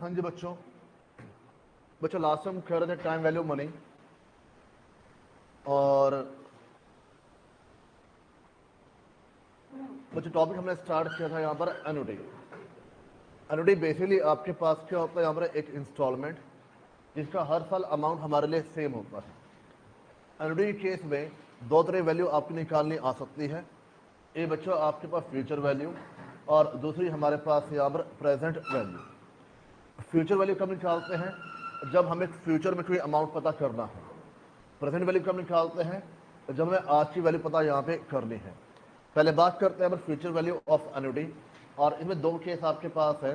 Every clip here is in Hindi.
हाँ जी बच्चों, लास्ट हम कह रहे थे टाइम वैल्यू मनी, और बच्चों टॉपिक हमने स्टार्ट किया था यहाँ पर एनुटी। एनुटी बेसिकली आपके पास क्या होता है, यहाँ पर एक इंस्टॉलमेंट जिसका हर साल अमाउंट हमारे लिए सेम होता है। एनुटी के केस में दो तरह वैल्यू आपको निकालनी आ सकती है। एक बच्चों आपके पास फ्यूचर वैल्यू, और दूसरी हमारे पास यहाँ पर प्रेजेंट वैल्यू। फ्यूचर वैल्यू कब निकालते हैं? जब हमें फ्यूचर में कोई अमाउंट पता करना है। प्रेजेंट वैल्यू कब निकालते हैं? जब हमें आज की वैल्यू पता यहाँ पे करनी है। पहले बात करते हैं फ्यूचर वैल्यू ऑफ एनुटी, और इसमें दो केस आपके पास है।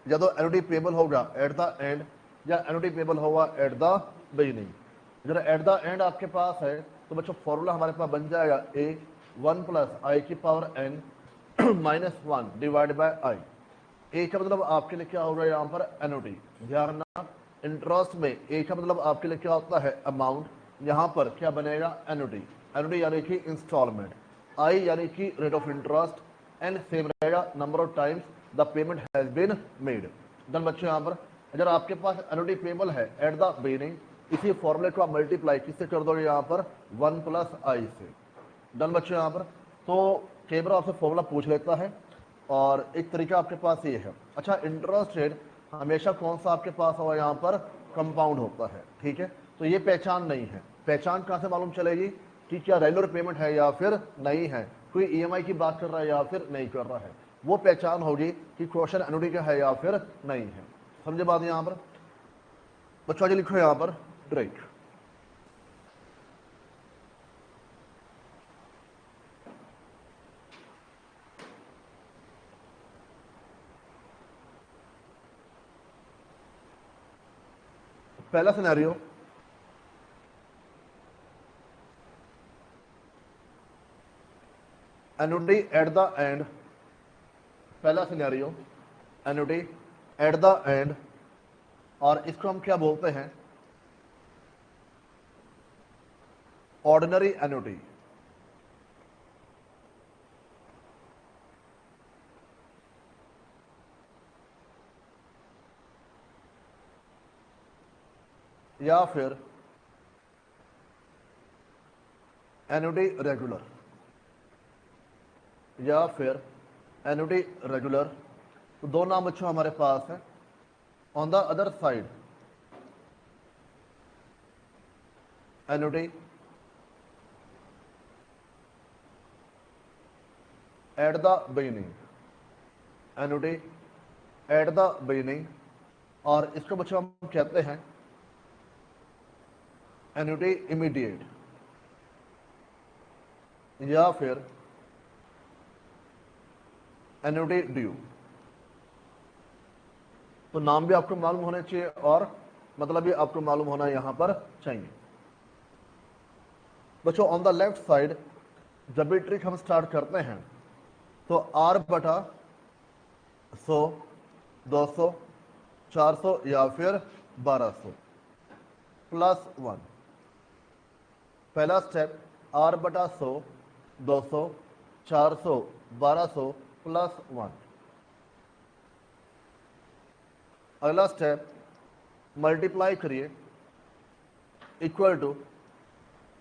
या तो एनुटी पेबल होगा एट द एंड, या एनुटी पेबल होगा एट द बिगिनिंग। अगर एट द एंड आपके पास है तो बच्चों फॉर्मूला हमारे पास बन जाएगा ए 1 प्लस आई की power n minus 1 divide by i. A का मतलब आपके लिए क्या होगा यहाँ पर एनुटी। ध्यान रखना, इंटरेस्ट में ए का मतलब आपके लिए क्या होता है अमाउंट, यहाँ पर क्या बनेगा एनुटी। एनुटी यानी कि इंस्टॉलमेंट, आई यानी कि rate of interest, n same रहेगा number of times the payment has been made. Done बच्चों, यहाँ पर अगर आपके पास एनुटी पेबल है एट द बिगिनिंग, इसी फॉर्मूले को आप मल्टीप्लाई किससे कर दोगे यहाँ पर 1 प्लस आई से। डन बच्चों, यहाँ पर तो कई बार आपसे फॉर्मूला पूछ लेता है, और एक तरीका आपके पास ये है। अच्छा, इंटरेस्ट रेट हमेशा कौन सा आपके पास होगा यहाँ पर कंपाउंड होता है, ठीक है। तो ये पहचान नहीं है। पहचान कहाँ से मालूम चलेगी कि क्या रेगुलर पेमेंट है या फिर नहीं है, कोई ईएमआई की बात कर रहा है या फिर नहीं कर रहा है। वो पहचान होगी कि क्वेश्चन एनुटी का है या फिर नहीं है। समझे बात यहाँ पर बच्चों? आज लिखो यहाँ पर ट्रिक। पहला scenario, annuity at the end. पहला scenario annuity at the end, और इसको हम क्या बोलते हैं ऑर्डिनरी एनुटी। या फिर एनुटी रेगुलर, या फिर एनुटी रेगुलर। तो दो नाम बच्चों हमारे पास है। On the other side annuity at the beginning, annuity at the beginning, और इसको बच्चों हम कहते हैं एनुटी इमीडिएट, या फिर एनुटी ड्यू। तो नाम भी आपको मालूम होने चाहिए और मतलब भी आपको मालूम होना यहां पर चाहिए। बच्चों ऑन द लेफ्ट साइड जब भी ट्रिक हम स्टार्ट करते हैं तो आर बटा 100, 200, 400 या फिर 1200 प्लस 1। पहला स्टेप आर बटा 100, 200, 400, 1200 प्लस 1। अगला स्टेप मल्टीप्लाई करिए equal to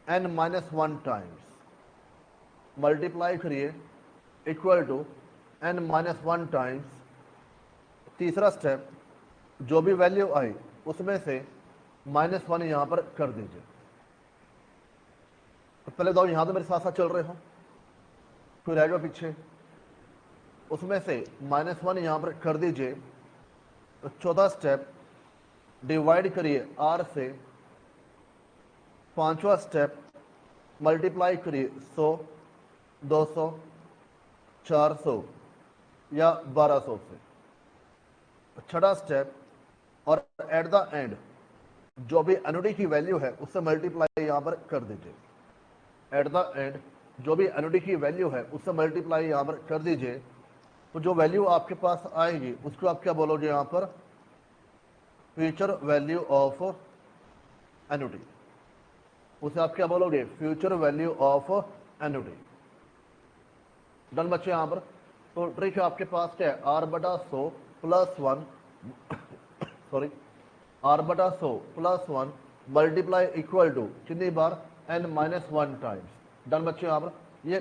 n minus 1 times. Multiply करिए equal to n minus 1 times. तीसरा स्टेप जो भी वैल्यू आई उसमें से -1 यहां पर कर दीजिए। तो पहले दो यहां तो मेरे साथ साथ चल रहे हो, कोई रह गया पीछे, उसमें से -1 यहां पर कर दीजिए। तो चौथा स्टेप डिवाइड करिए r से। पांचवा स्टेप मल्टीप्लाई करिए 100, 200, 400 या 1200 से। छठा स्टेप और एट द एंड जो भी एनुटी की वैल्यू है उससे मल्टीप्लाई यहां पर कर दीजिए। एट द एंड जो भी एनुटी की वैल्यू है उससे मल्टीप्लाई यहां पर कर दीजिए। तो जो वैल्यू आपके पास आएगी उसको आप क्या बोलोगे यहां पर फ्यूचर वैल्यू ऑफ एनुटी। उसे आप क्या बोलोगे future value of annuity. Done बच्चे यहां पर तो ट्रिक आपके पास क्या है आर बटा 100 प्लस 1 सॉरी r बटा 100 प्लस 1 मल्टीप्लाई इक्वल टू कितनी बार n-1 टाइम्स। डन बच्चे। यहाँ पर ये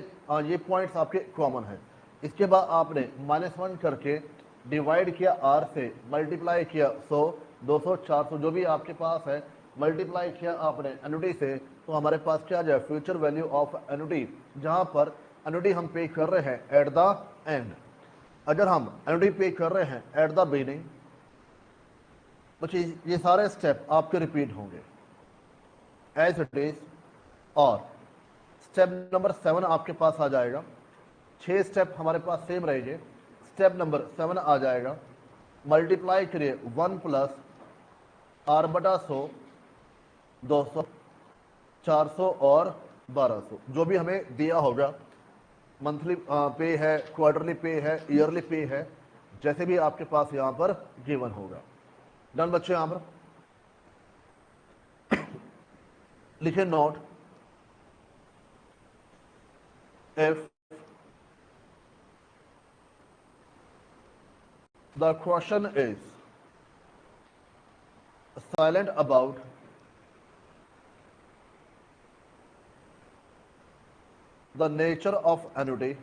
पॉइंट्स आपके कॉमन है। इसके बाद आपने -1 करके डिवाइड किया r से, मल्टीप्लाई किया 100, 200, 400 जो भी आपके पास है, मल्टीप्लाई किया आपने एनुटी से, तो हमारे पास क्या आ जाए फ्यूचर वैल्यू ऑफ एनुटी, जहां पर एनुटी हम पे कर रहे हैं एट द एंड। अगर हम एनुटी पे कर रहे हैं एट द बिगिनिंग, बच्चे ये सारे स्टेप आपके रिपीट होंगे एज इट इज। और स्टेप नंबर 7 आपके पास आ जाएगा। 6 स्टेप हमारे पास सेम रहेंगे। स्टेप नंबर 7 आ जाएगा, मल्टीप्लाई करिए 1 प्लस r बटा 100, 200, 400 और 1200 जो भी हमें दिया होगा। मंथली पे है, क्वार्टरली पे है, ईयरली पे है, जैसे भी आपके पास यहाँ पर गिवन होगा। डन बच्चे। यहाँ पर लिखे note, if the question is silent about the nature of annuity,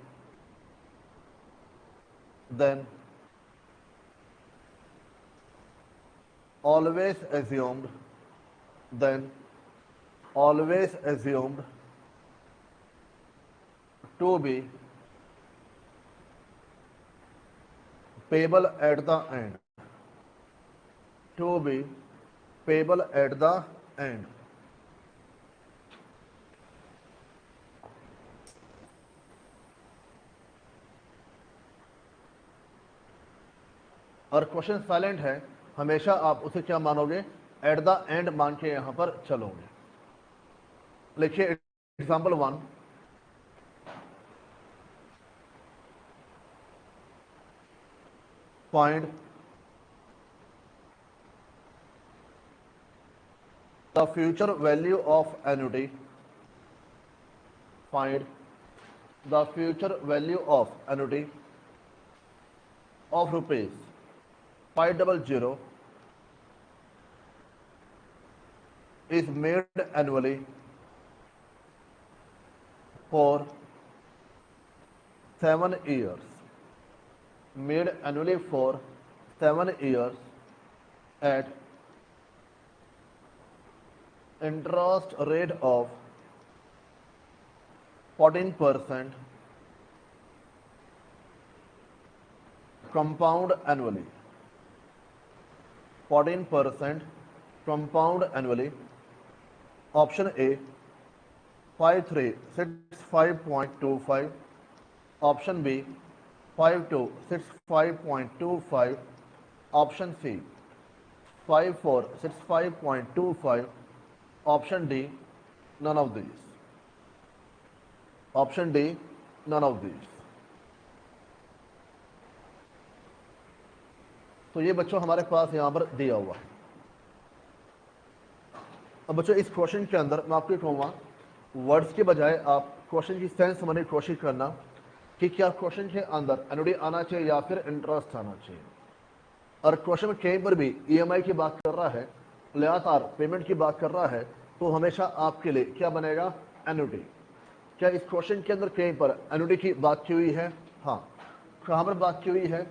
then always assumed to be payable at the end, to be payable at the end। और क्वेश्चन साइलेंट है, हमेशा आप उसे क्या मानोगे एट द एंड मान के यहां पर चलोगे। लिखिए example 1, find the future value of annuity, find the future value of annuity of rupees 500 is made annually for 7 years, made annually for 7 years at interest rate of 14% compound annually, 14% compound annually। Option A 5365.25, option B 5265.25, option C 5465.25, option D none of these, option D none of these. तो ये बच्चों हमारे पास यहां पर दिया हुआ। अब बच्चों इस क्वेश्चन के अंदर मैं आपको कहूँगा वर्ड्स के बजाय आप क्वेश्चन की सेंस समझने की कोशिश करना कि क्या क्वेश्चन के अंदर एनुटी आना चाहिए या फिर इंटरेस्ट आना चाहिए। और क्वेश्चन में कहीं पर भी ईएमआई की बात कर रहा है, लगातार पेमेंट की बात कर रहा है, तो हमेशा आपके लिए क्या बनेगा एनुटी। क्या इस क्वेश्चन के अंदर कहीं पर एनुटी की बात की हुई है? हाँ। कहाँ पर बात की हुई है?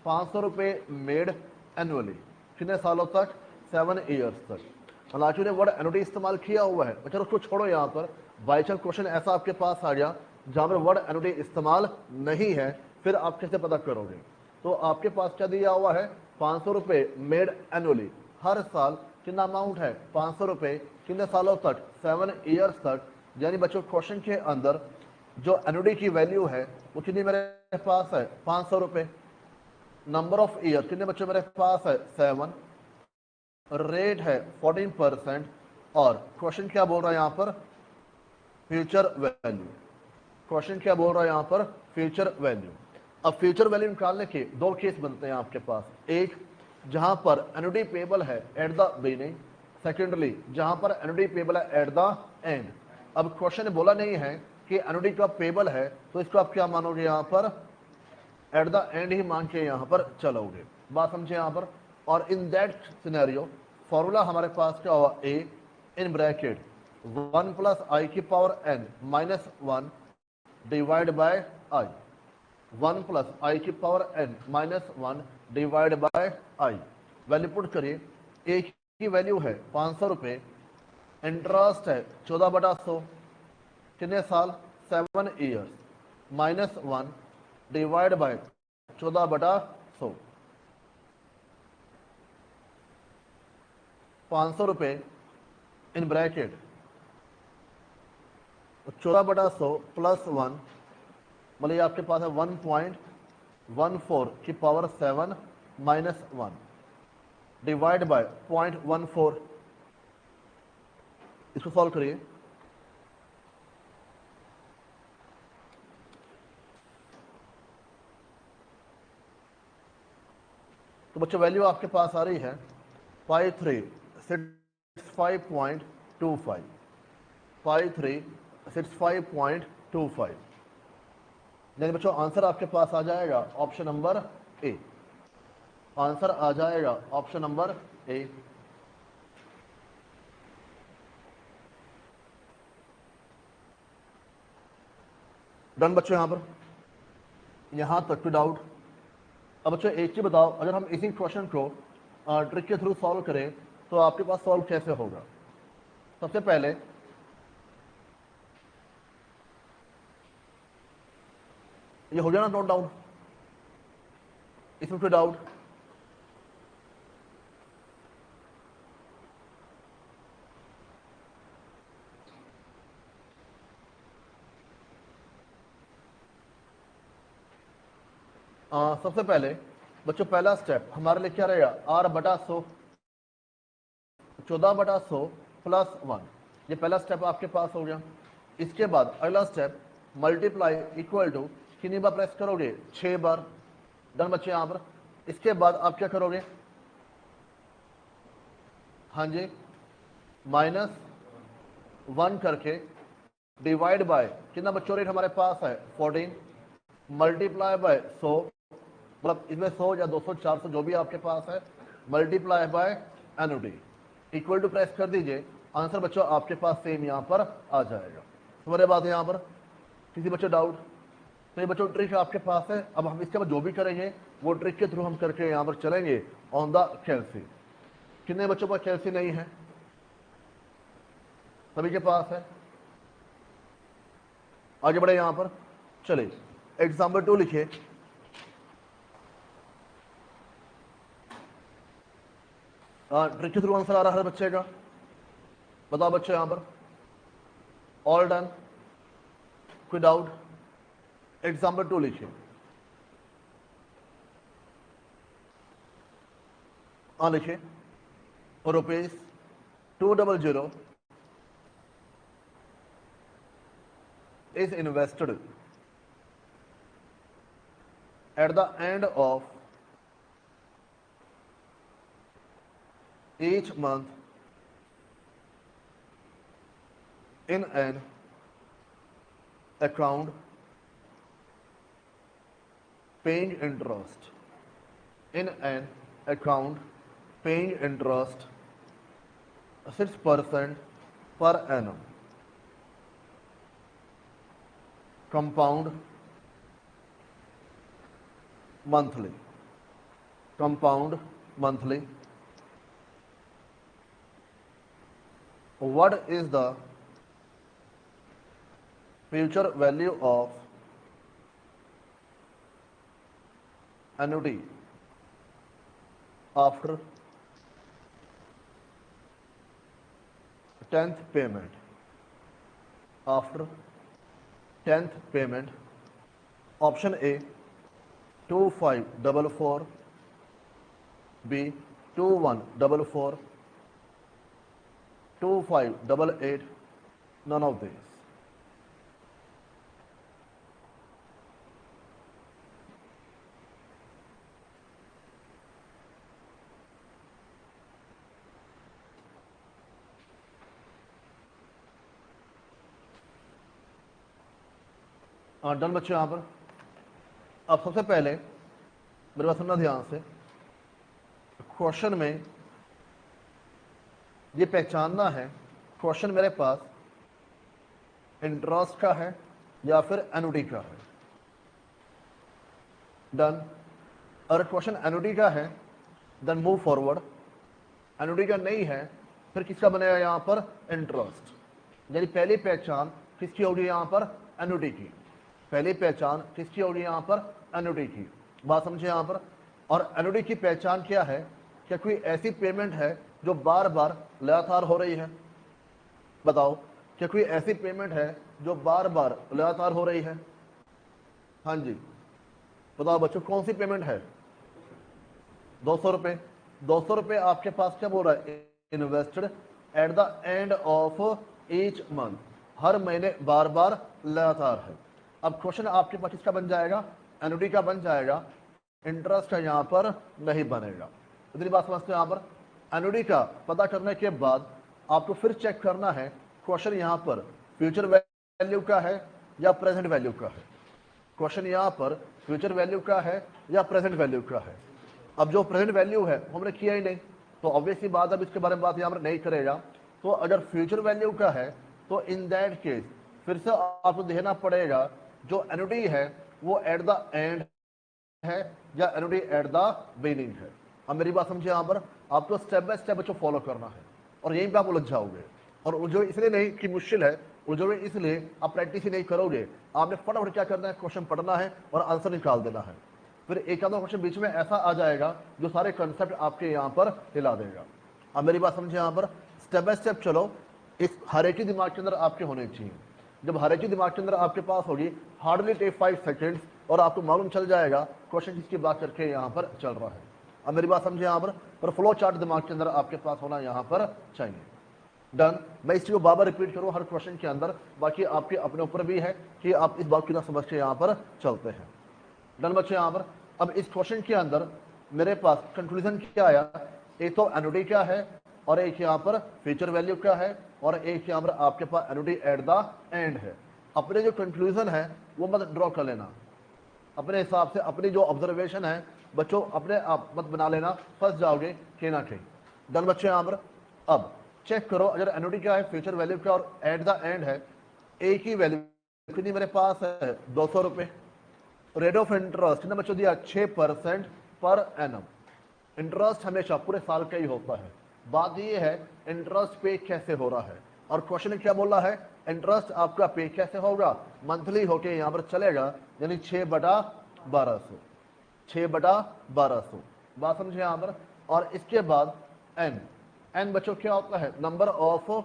500 रुपये मेड एनुअली, कितने सालों तक? 7 ईयर्स तक। हालांकि ने वर्ड एनुटी इस्तेमाल किया हुआ है, चलो उसको छोड़ो। यहाँ पर बाई चांस क्वेश्चन ऐसा आपके पास आ गया जहाँ पर वर्ड एनुटी इस्तेमाल नहीं है, फिर आप कैसे पता करोगे? तो आपके पास क्या दिया हुआ है? 500 रुपये मेड एनुअली, हर साल कितना अमाउंट है? 500 रुपये, कितने सालों तक? 7 ईयर्स तक। यानी बच्चों क्वेश्चन के अंदर जो एनुटी की वैल्यू है वो कितनी मेरे पास है? 500 रुपये। नंबर ऑफ ईयर कितने बच्चों मेरे पास है? 7। रेट है 14%। और क्वेश्चन क्या बोल रहा है यहाँ पर? Future value. क्वेश्चन क्या बोल रहा है यहाँ पर? Future value. अब फ्यूचर वैल्यू निकालने के दो केस बनते हैं आपके पास। एक जहां पर एनुटी पेबल है एट द बिगिनिंग, सेकेंडली जहां पर एनुटी पेबल है एट द एंड। अब क्वेश्चन ने बोला नहीं है कि एनुटी का पेबल है, तो इसको आप क्या मानोगे? यहाँ पर एट द एंड ही मान के यहाँ पर चलोगे। बात समझे यहाँ पर? और इन दैट सिनेरियो फॉर्मूला हमारे पास क्या होगा, ए इन ब्रैकेट 1 प्लस आई की power n minus 1 divide by i, 1 plus i की power n minus 1 divide by i. Value put करिए, ए की वैल्यू है 500 रुपये, इंटरेस्ट है 14/100, कितने साल, 7 ईयर्स, माइनस 1 डिवाइड बाय 14/100, 500 रुपये इन ब्रैकेट 14/100 प्लस 1, मतलब आपके पास है 1.14 की पावर 7 माइनस 1 डिवाइड बाय 0.14, इसको सॉल्व करिए। तो बच्चों वैल्यू आपके पास आ रही है 5365.25, 5365.25, यानी बच्चों आंसर आपके पास आ जाएगा ऑप्शन नंबर ए, आंसर आ जाएगा ऑप्शन नंबर ए। डन बच्चों, यहां तक कोई डाउट? अब बच्चों एक चीज बताओ, अगर हम इसी क्वेश्चन को ट्रिक के थ्रू सॉल्व करें तो आपके पास सॉल्व कैसे होगा? सबसे पहले ये हो जाना नोट डाउन, इसमें कोई डाउट? सबसे पहले बच्चों पहला स्टेप हमारे लिए क्या रहेगा, r/100, 14/100 प्लस 1, ये पहला स्टेप आपके पास हो गया। इसके बाद अगला स्टेप मल्टीप्लाई इक्वल टू कितनी बार प्रेस करोगे, 6 बार। डन बच्चे यहाँ पर। इसके बाद आप क्या करोगे, हाँ जी, -1 करके डिवाइड बाय कितना बच्चों रेट हमारे पास है 14, मल्टीप्लाई बाय 100, मतलब इसमें 100 या 200 400 जो भी आपके पास है, multiply by annuity equal to press कर दीजिए, आंसर बच्चों आपके पास सेम यहाँ पर आ जाएगा। तुम्हारे बात है यहाँ पर, किसी बच्चों डाउट? तो ये बच्चों ट्रिक आपके पास है। अब हम इसके बाद जो भी करेंगे वो ट्रिक के थ्रू हम करके यहाँ पर चलेंगे ऑन द कैलसी। कितने बच्चों पर कैलसी नहीं है? सभी के पास है। आगे बढ़े यहाँ पर, चलिए एग्जाम्पल 2 लिखिए। ट्रिक के थ्रू आंसर आ रहा है बच्चे का, बताओ बच्चे यहाँ पर, ऑल डन, कोई डाउट? एग्जाम्पल 2 लिखिए। लिखिए, rupees 200 is invested at the end of each month in an account paying interest, in an account paying interest 6% per annum, compound monthly, compound monthly. What is the future value of annuity after 10th payment? After 10th payment, option A 2544, B 2144, 2588, none of these. Done बच्चों यहाँ पर। अब सबसे पहले मेरे पास सुनना ध्यान से, क्वेश्चन में ये पहचानना है क्वेश्चन मेरे पास इंटरेस्ट का है या फिर एनुटी का है। डन। अगर क्वेश्चन एनुटी का है देन मूव फॉरवर्ड। एनुटी का नहीं है फिर किसका बनेगा यहां पर इंटरेस्ट। यानी पहली पहचान किसकी होगी यहां पर एनुटी की। पहली पहचान किसकी होगी यहां पर एनुटी की। बात समझे यहां पर। और एनुटी की पहचान क्या है? क्या कोई ऐसी पेमेंट है जो बार बार लगातार हो रही है? बताओ, क्या कोई ऐसी पेमेंट है जो बार बार लगातार हो रही है? हाँ जी, बताओ बच्चों, कौन सी पेमेंट है? 200 रुपए। 200 रुपए आपके पास क्या बोल रहा है? Invested at the end of each month. हर महीने बार बार लगातार है। अब क्वेश्चन आपके पास किसका बन जाएगा? एनुटी का बन जाएगा। इंटरेस्ट का यहां पर नहीं बनेगा। इतनी बात समझते हैं। यहां पर एनुटी का पता करने के बाद आपको फिर चेक करना है क्वेश्चन यहां पर फ्यूचर वैल्यू का है या प्रेजेंट वैल्यू का है। क्वेश्चन यहां पर फ्यूचर वैल्यू का है या प्रेजेंट वैल्यू का है। अब जो प्रेजेंट वैल्यू है हमने किया ही नहीं, तो ऑब्वियसली बात अब इसके बारे में बात यहां पर नहीं करेगा। तो अगर फ्यूचर वैल्यू का है तो इन दैट केस फिर से आपको देखना पड़ेगा जो एनुटी है वो एट द एंड है या एनुटी एट द बिगिनिंग है। अब मेरी बात समझिए, यहां पर आपको स्टेप बाय स्टेप बच्चों फॉलो करना है और यहीं पे आप उलझ जाओगे। और उलझो इसलिए नहीं कि मुश्किल है, उलझोगे इसलिए आप प्रैक्टिस ही नहीं करोगे। आपने फटाफट क्या करना है? क्वेश्चन पढ़ना है और आंसर निकाल देना है। फिर एक आधा क्वेश्चन बीच में ऐसा आ जाएगा जो सारे कंसेप्ट आपके यहाँ पर हिला देगा। अब मेरी बात समझे, यहाँ पर स्टेप बाय स्टेप चलो। इस हर एक ही दिमाग के अंदर आपके होने चाहिए। जब हर एक ही दिमाग के अंदर आपके पास होगी, हार्डली टेक 5 सेकेंड्स और आपको मालूम चल जाएगा क्वेश्चन किसकी बात करके यहाँ पर चल रहा है। अब मेरी बात समझे यहाँ पर फ्लो चार्ट दिमाग के अंदर आपके पास होना यहाँ पर चाहिए। डन। मैं इस चीज को बार बार रिपीट करूँ हर क्वेश्चन के अंदर, बाकी आपके अपने ऊपर भी है कि आप इस बात की ना समझ के यहाँ पर चलते हैं। डन बच्चे यहाँ पर। अब इस क्वेश्चन के अंदर मेरे पास कंक्लूजन क्या आया? एक तो एनुटी क्या है और एक यहाँ पर फ्यूचर वैल्यू क्या है और एक यहाँ पर आपके पास एनुटी एट द एंड है। अपने जो कंक्लूजन है वो मत ड्रॉ कर लेना, अपने हिसाब से अपनी जो ऑब्जर्वेशन है बच्चों अपने आप मत बना लेना, फंस जाओगे कहीं ना कहीं। डन बच्चे यहाँ पर। अब चेक करो, अगर एनुटी क्या है, फ्यूचर वैल्यू क्या और एट द एंड है, एक ही वैल्यू कितनी मेरे पास है? 200 रुपए। रेट ऑफ इंटरेस्ट कितना बच्चों दिया? 6% पर एनम। इंटरेस्ट हमेशा पूरे साल का ही होता है। बात ये है इंटरेस्ट पे कैसे हो रहा है। और क्वेश्चन में क्या बोल रहा है? इंटरेस्ट आपका पे कैसे होगा? मंथली होके यहां पर चलेगा, यानी 6/1200। 6/1200। बात समझे यहां पर। और इसके बाद एन। एन बच्चों क्या होता है? Number of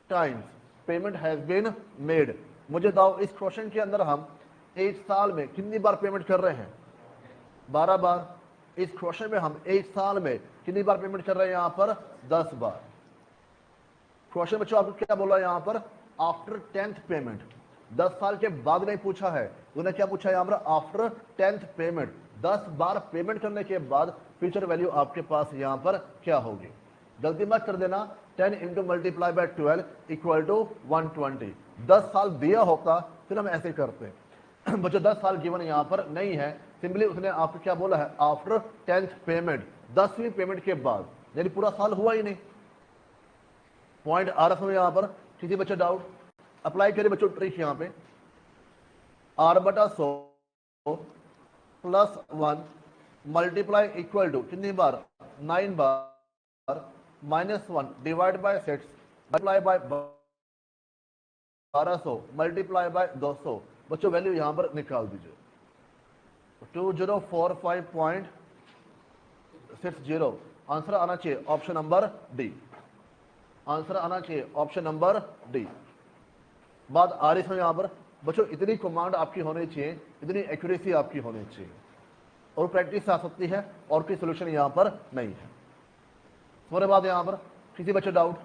times payment has been made. मुझे बताओ इस क्वेश्चन के अंदर हम एक साल में कितनी बार पेमेंट कर रहे हैं? 12 बार। इस क्वेश्चन में हम एक साल में कितनी बार पेमेंट कर रहे हैं? यहां पर 10 बार। क्वेश्चन बच्चों आपको क्या बोला यहां पर? After 10th payment. 10 साल के बाद नहीं पूछा है, उन्हें क्या पूछा है यहां पर? After 10th payment. 10 बार पेमेंट करने के बाद फ्यूचर वैल्यू आपके पास यहां पर क्या होगी? जल्दी मत कर देना। 10 into multiply by 12 equal to 120। 10 साल दिया होता फिर हम ऐसे करते हैं। बच्चों 10 साल गिवन यहां पर नहीं है, सिंपली उसने आपको क्या बोला है? आफ्टर 10th पेमेंट, 10वीं पेमेंट के बाद, यानी पूरा साल हुआ ही नहीं। पॉइंट आ रहा है यहां पर। किसी बच्चे डाउट? अप्लाई करिए बच्चों ट्रिक यहां पे। R/100 +1 मल्टीप्लाई इक्वल टू कितनी बार? 9 बार। -1 divide bye 6 multiply by 1200 multiply by 200। बच्चों वैल्यू यहां पर निकाल दीजिए। 2045.60। आंसर आना चाहिए ऑप्शन नंबर डी। आंसर आना चाहिए ऑप्शन नंबर डी। बात आ रही है यहां पर बच्चों, इतनी कमांड आपकी होनी चाहिए, इतनी एक्यूरेसी आपकी होनी चाहिए, और प्रैक्टिस आ सकती है और कोई सोल्यूशन यहां पर नहीं है। तुम्हारे बाद यहां पर किसी बच्चे डाउट?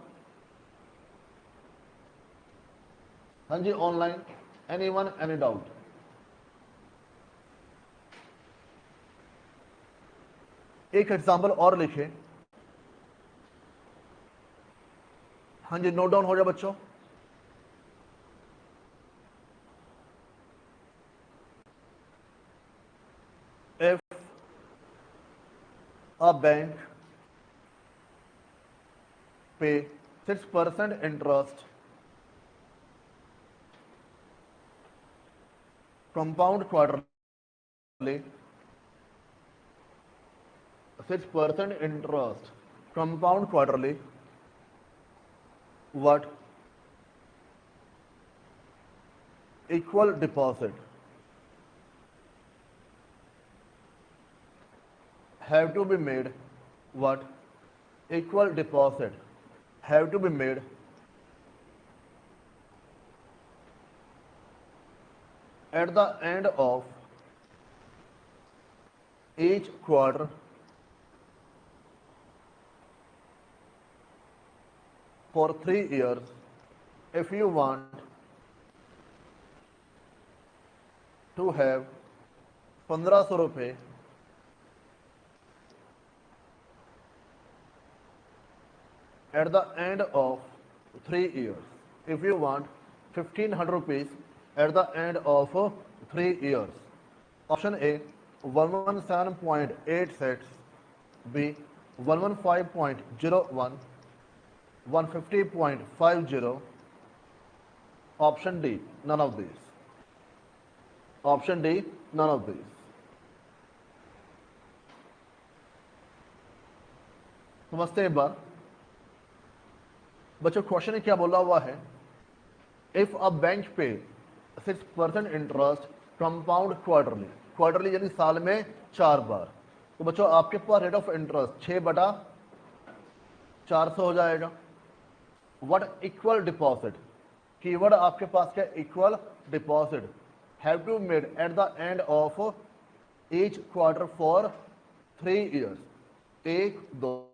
हाँ जी, ऑनलाइन एनीवन एनी डाउट? एक एग्जाम्पल और लिखे। हाँ जी, नोट डाउन हो जाए बच्चों। इफ a bank पे 6% interest compound quarterly, 6% interest compound quarterly, what equal deposit have to be made, what equal deposit have to be made at the end of each quarter for 3 years if you want to have 1500 रुपये at the end of 3 years. If you want 1500 rupees at the end of 3 years. Option A 117.86, B 115.01, 150.50. Option D none of these. Option D none of these. समझते हैं एक बार बच्चों, क्वेश्चन में क्या बोला हुआ है? इफ अ बैंक पे 6% इंटरेस्ट कंपाउंड क्वार्टरली, क्वार्टरली यानी साल में 4 बार, तो बच्चों आपके पास रेट ऑफ इंटरेस्ट 6/400 हो जाएगा. व्हाट इक्वल डिपॉजिट, कीवर्ड आपके पास क्या? Equal deposit have to made at the end of each quarter for 3 years. 1 2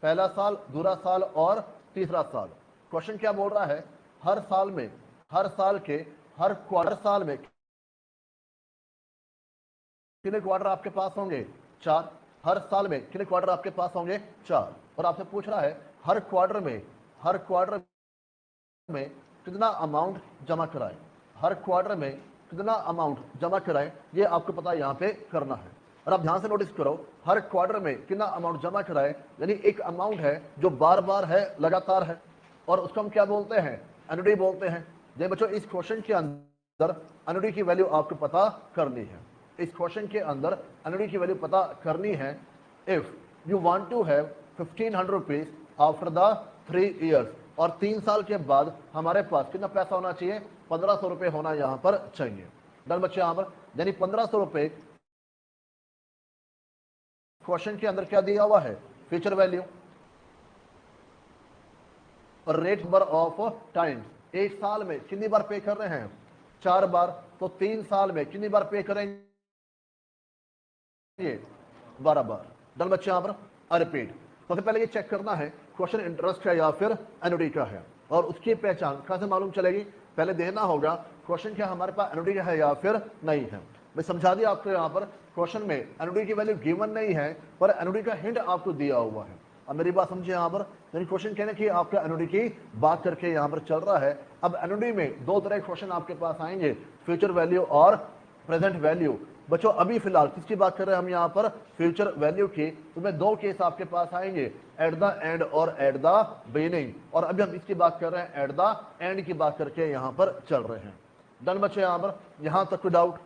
पहला साल, दूसरा साल और तीसरा साल. क्वेश्चन क्या बोल रहा है? हर साल में, हर साल के हर क्वार्टर साल में कितने क्वार्टर आपके पास होंगे? 4. हर साल में कितने क्वार्टर आपके पास होंगे? 4. और आपसे पूछ रहा है हर क्वार्टर में कितना अमाउंट जमा कराएं, हर क्वार्टर में कितना अमाउंट जमा कराएं, ये आपको पता यहाँ पे करना है. और आप ध्यान से नोटिस करो, हर क्वार्टर में कितना अमाउंट जमा कराए, यानी एक अमाउंट है जो बार बार है, लगातार है, और उसको हम क्या बोलते हैं? एनुटी बोलते हैं. ये बच्चों इस क्वेश्चन के अंदर एनुटी की वैल्यू आपको पता करनी है. इस क्वेश्चन के अंदर एनुटी की वैल्यू पता करनी है. If you want to have 1500 rupees after the 3 years, और 3 साल के बाद हमारे पास कितना पैसा होना चाहिए? 1500 रुपये होना यहाँ पर चाहिए. डन बच्चे, यहाँ पर यानी 1500 रुपये क्वेश्चन के अंदर क्या दिया हुआ है? Future value. और रेट नंबर ऑफ टाइम्स, एक साल में कितनी बार पे कर रहे हैं? 4 बार. तो 3 साल में कितनी बार पे करेंगे? 12 बार. डन बच्चे, यहाँ पर रिपीट. सबसे पहले ये चेक करना है क्वेश्चन इंटरेस्ट है या फिर एनुटी का है, और उसकी पहचान कहां से मालूम चलेगी? पहले देखना होगा क्वेश्चन क्या हमारे पास एनुटी का है या फिर नहीं है. मैं समझा दिया आपको, यहाँ पर क्वेश्चन में एनुटी की वैल्यू गिवन नहीं है, पर एनुटी का हिंट आपको दिया हुआ है. अब मेरी बात समझिए यहाँ पर, यानी क्वेश्चन कहने की आपका एनुटी की बात करके यहाँ पर चल रहा है. अब एनुटी में 2 तरह के क्वेश्चन आपके पास आएंगे, फ्यूचर वैल्यू और प्रेजेंट वैल्यू. बच्चों अभी फिलहाल किसकी बात कर रहे हैं हम यहाँ पर? फ्यूचर वैल्यू की. तो मैं 2 केस आपके पास आएंगे, एट द एंड और एट द बिगिनिंग. और अभी हम इसकी बात कर रहे हैं, एट द एंड की बात करके यहाँ पर चल रहे हैं. डन बच्चे, यहाँ पर यहाँ तक कोई डाउट?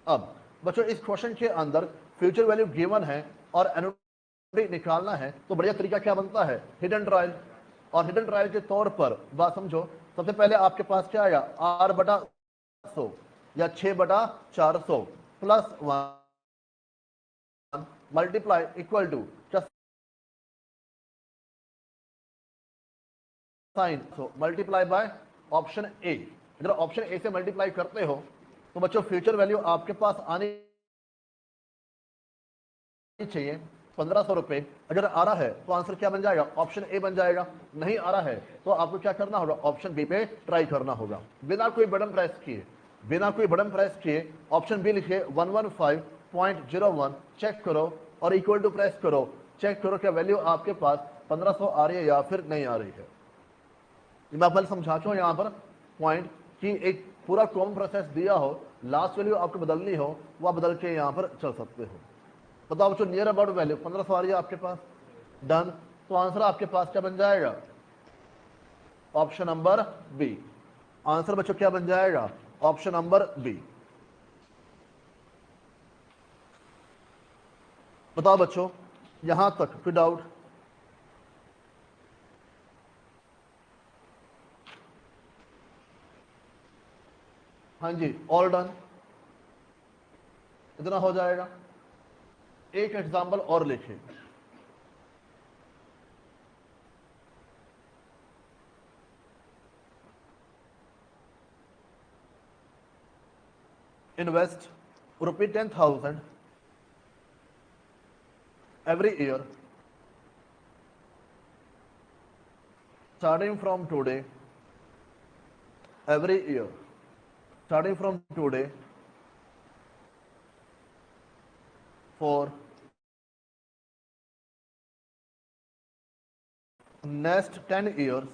अब बच्चों इस क्वेश्चन के अंदर फ्यूचर वैल्यू गिवन है और एनुटी निकालना है, तो बढ़िया तरीका क्या बनता है? Hidden trial. और हिडन ट्रायल के तौर पर बात समझो, सबसे पहले आपके पास क्या आएगा? R/100 या 6/400 plus 1 multiply equal to sign, so multiply by option A. अगर ऑप्शन ए से मल्टीप्लाई करते हो तो बच्चों फ्यूचर वैल्यू आपके पास आनी चाहिए 1500 रुपए. अगर आ रहा है तो आंसर क्या बन जाएगा? ऑप्शन ए बन जाएगा. नहीं आ रहा है तो आपको क्या करना होगा? ऑप्शन बी पे ट्राई करना होगा. बिना कोई बटन प्रेस किए, बिना कोई बटन प्रेस किए ऑप्शन बी लिखिए 115.01, चेक करो और इक्वल टू प्रेस करो. चेक करो क्या वैल्यू आपके पास 1500 आ रही है या फिर नहीं आ रही है. मैं पहले समझा चुका हूं यहाँ पर पॉइंट कि एक पूरा कॉमन प्रोसेस दिया हो, लास्ट वैल्यू आपको बदलनी हो, वह बदल के यहाँ पर चल सकते हो. बताओ बच्चों, नियर अबाउट वैल्यू 1500 आ रही है आपके पास. डन। तो आंसर आपके पास क्या बन जाएगा? Option number B. आंसर बच्चों क्या बन जाएगा? Option number B. बताओ बच्चों, यहां तक कोई डाउट? हाँ जी, ऑल डन। इतना हो जाएगा। एक एग्जाम्पल और लिखिए। Invest ₹10,000 every year starting from today, every year starting from today for next 10 years.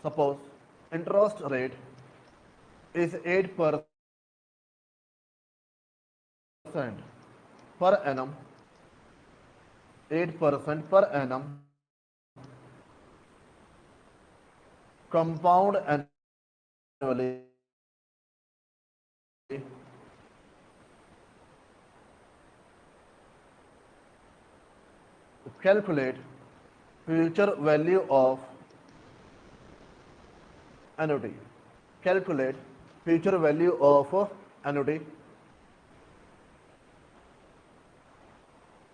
Suppose interest rate is 8% per annum, 8% per annum, compound annually. Calculate future value of annuity. Calculate future value of annuity.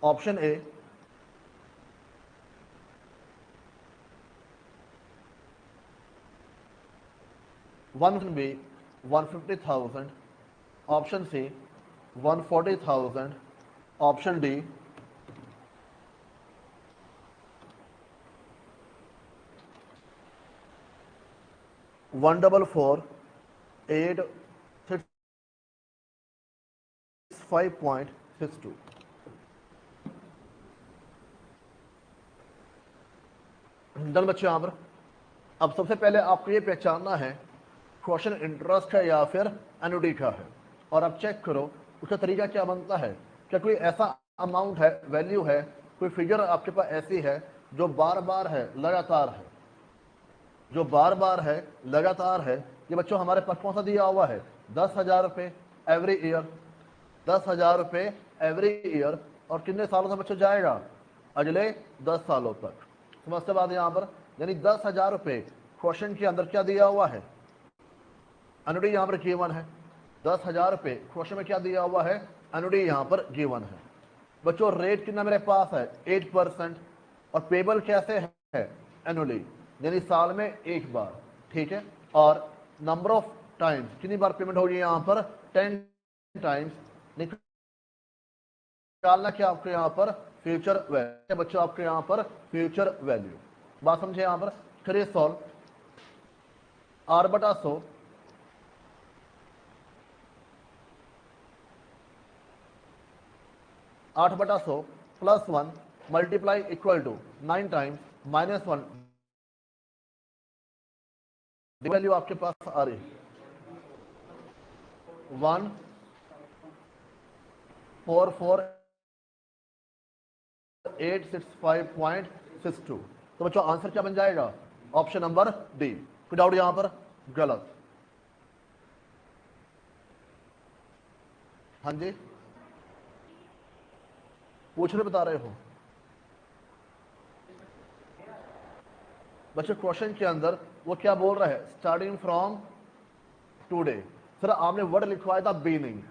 Option A, option B 150,000, option C 140,000, option D 144,865.62। Done बच्चों। यहां पर अब सबसे पहले आपको ये पहचानना है क्वेश्चन इंटरेस्ट है या फिर एनुटी का है, और अब चेक करो उसका तरीका क्या बनता है। क्या कोई ऐसा अमाउंट है, वैल्यू है, कोई फिगर आपके पास ऐसी है जो बार बार है, लगातार है, जो बार बार है, लगातार है। ये बच्चों हमारे पास कौन सा दिया हुआ है? 10,000 रुपये एवरी ईयर, 10,000 रुपये एवरी ईयर, और कितने सालों तक बच्चों जाएगा? अगले 10 सालों तक। समझते बात यहां पर? यानी 10,000 रुपये क्वेश्चन के अंदर क्या दिया हुआ है? एनुटी यहां पर गिवन है। 10,000 रुपये क्वेश्चन में क्या दिया हुआ है? एनुटी यहां पर गिवन है। बच्चों रेट कितना मेरे पास है? 8%। और पेबल कैसे है? एनुअली, यानी साल में एक बार। ठीक है। और नंबर ऑफ टाइम्स, कितनी बार पेमेंट होगी यहां पर? 10 टाइम्स। निकालना क्या आपको यहां पर? Future value. बच्चों आपके यहां पर फ्यूचर वैल्यू। बात समझे यहां पर? करिए solve. 8/100 8/100 +1 multiply equal to 9 times -1। Value आपके पास आ रही है 144,865.62। तो बच्चों आंसर क्या बन जाएगा? Option number D. कोई डाउट यहां पर? गलत। हाँ जी, पूछने बता रहे हो बच्चों। क्वेश्चन के अंदर वो क्या बोल रहा है? Starting from today. सर आपने वर्ड लिखवाया था बीनिंग,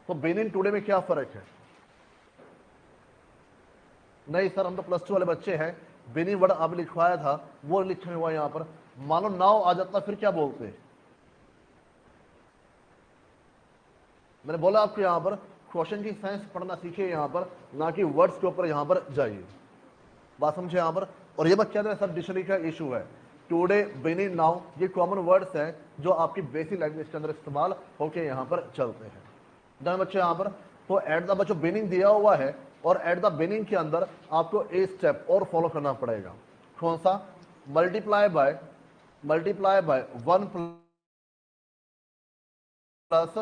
तो बीनिंग टुडे में क्या फर्क है? नहीं सर, हम तो +2 वाले बच्चे हैं। बीनिंग वर्ड आप लिखवाया था, वो लिखे हुआ यहां पर। मानो नाउ आ जाता फिर क्या बोलते? मैंने बोला आपको यहां पर क्वेश्चन की साइंस पढ़ना सीखिए यहां पर, ना कि वर्ड्स के ऊपर यहां पर जाइए। बात समझे यहां पर? और ये बात क्या है सर, डिक्शनरी का इशू है। टुडे, बीनिंग, नाउ, ये कॉमन वर्ड्स हैं जो आपकी बेसिक लैंग्वेज के अंदर इस्तेमाल होके यहां पर चलते हैं। डन बच्चों यहां पर? तो एट द बच्चों बीनिंग दिया हुआ है, और एट द बीनिंग के अंदर आपको एक स्टेप और फॉलो करना पड़ेगा। कौन सा? Multiply by 1 plus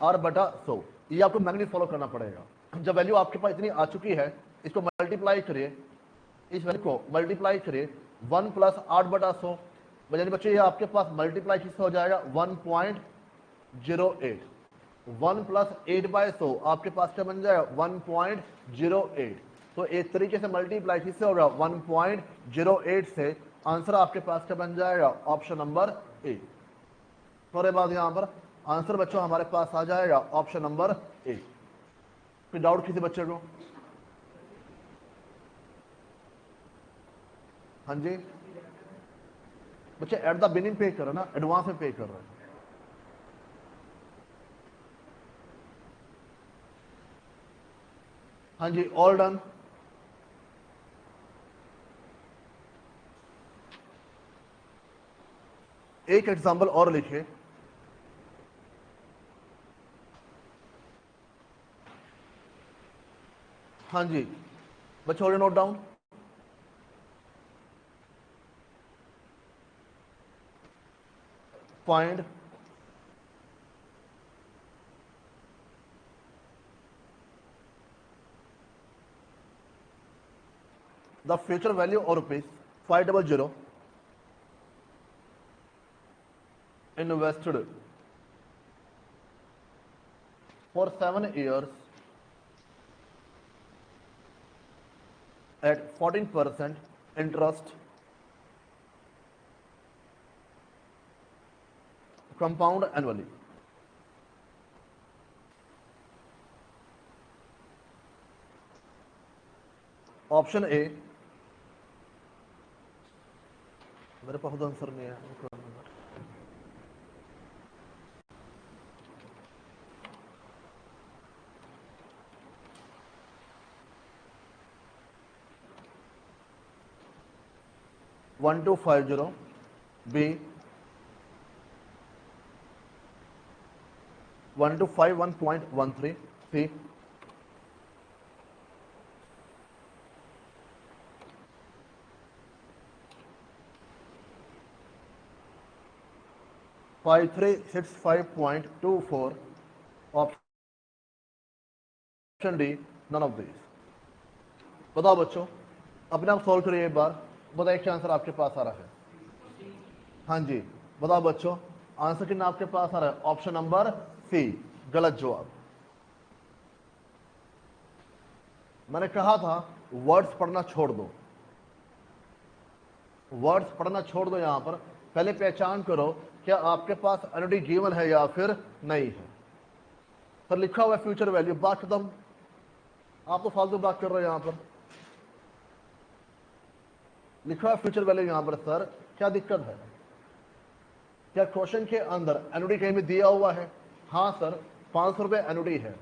r/100। ये आपको मैनुअली फॉलो करना पड़ेगा। जब वैल्यू आपके पास इतनी आ चुकी है, इसको मल्टीप्लाई करिए, इस वैल्यू को मल्टीप्लाई करिए 1 प्लस 8/100, यानी बच्चों ये आपके पास मल्टीप्लाई किससे हो जाएगा 1.08। 1 प्लस 8/100 आपके पास क्या बन जाएगा 1.08। तो एक तरीके से मल्टीप्लाई किससे होगा 1.08 से। आंसर आपके पास क्या बन जाएगा ऑप्शन नंबर ए। थोड़े बाद यहां पर आंसर बच्चों हमारे पास आ जाएगा ऑप्शन नंबर ए। कोई डाउट किसी बच्चे को? हाँ जी बच्चे एट द बिगिनिंग पे कर रहे ना, एडवांस में पे कर रहे हैं। हाँ जी ऑल डन। एक एग्जांपल और लिखिए। हाँ जी बच्चों already note down. Find the future value of rupees 500 invested for 7 years at 14% interest compound annually. Option ए, मेरे पास खुद आंसर नहीं है। 1250, B 1251.13, C 5365.24, option D none of these. बताओ बच्चों, अपने आप सॉल्व करिए एक बार, बताइए क्या आंसर आपके पास आ रहा है। हाँ जी बताओ बच्चों, आंसर कितना आपके पास आ रहा है ऑप्शन नंबर सी, गलत जवाब। मैंने कहा था वर्ड्स पढ़ना छोड़ दो, वर्ड्स पढ़ना छोड़ दो। यहां पर पहले पहचान करो क्या आपके पास एनुटी गिवन है या फिर नहीं है। सर लिखा हुआ है फ्यूचर वैल्यू, बात खत्म। आप तो फालतू बात कर रहे हो। यहां पर लिखा हुआ फ्यूचर वैल्यू, यहां पर सर क्या दिक्कत है? क्या क्वेश्चन के अंदर एनुटी कहीं भी दिया हुआ है? हाँ सर 500 रुपए एनुटी है।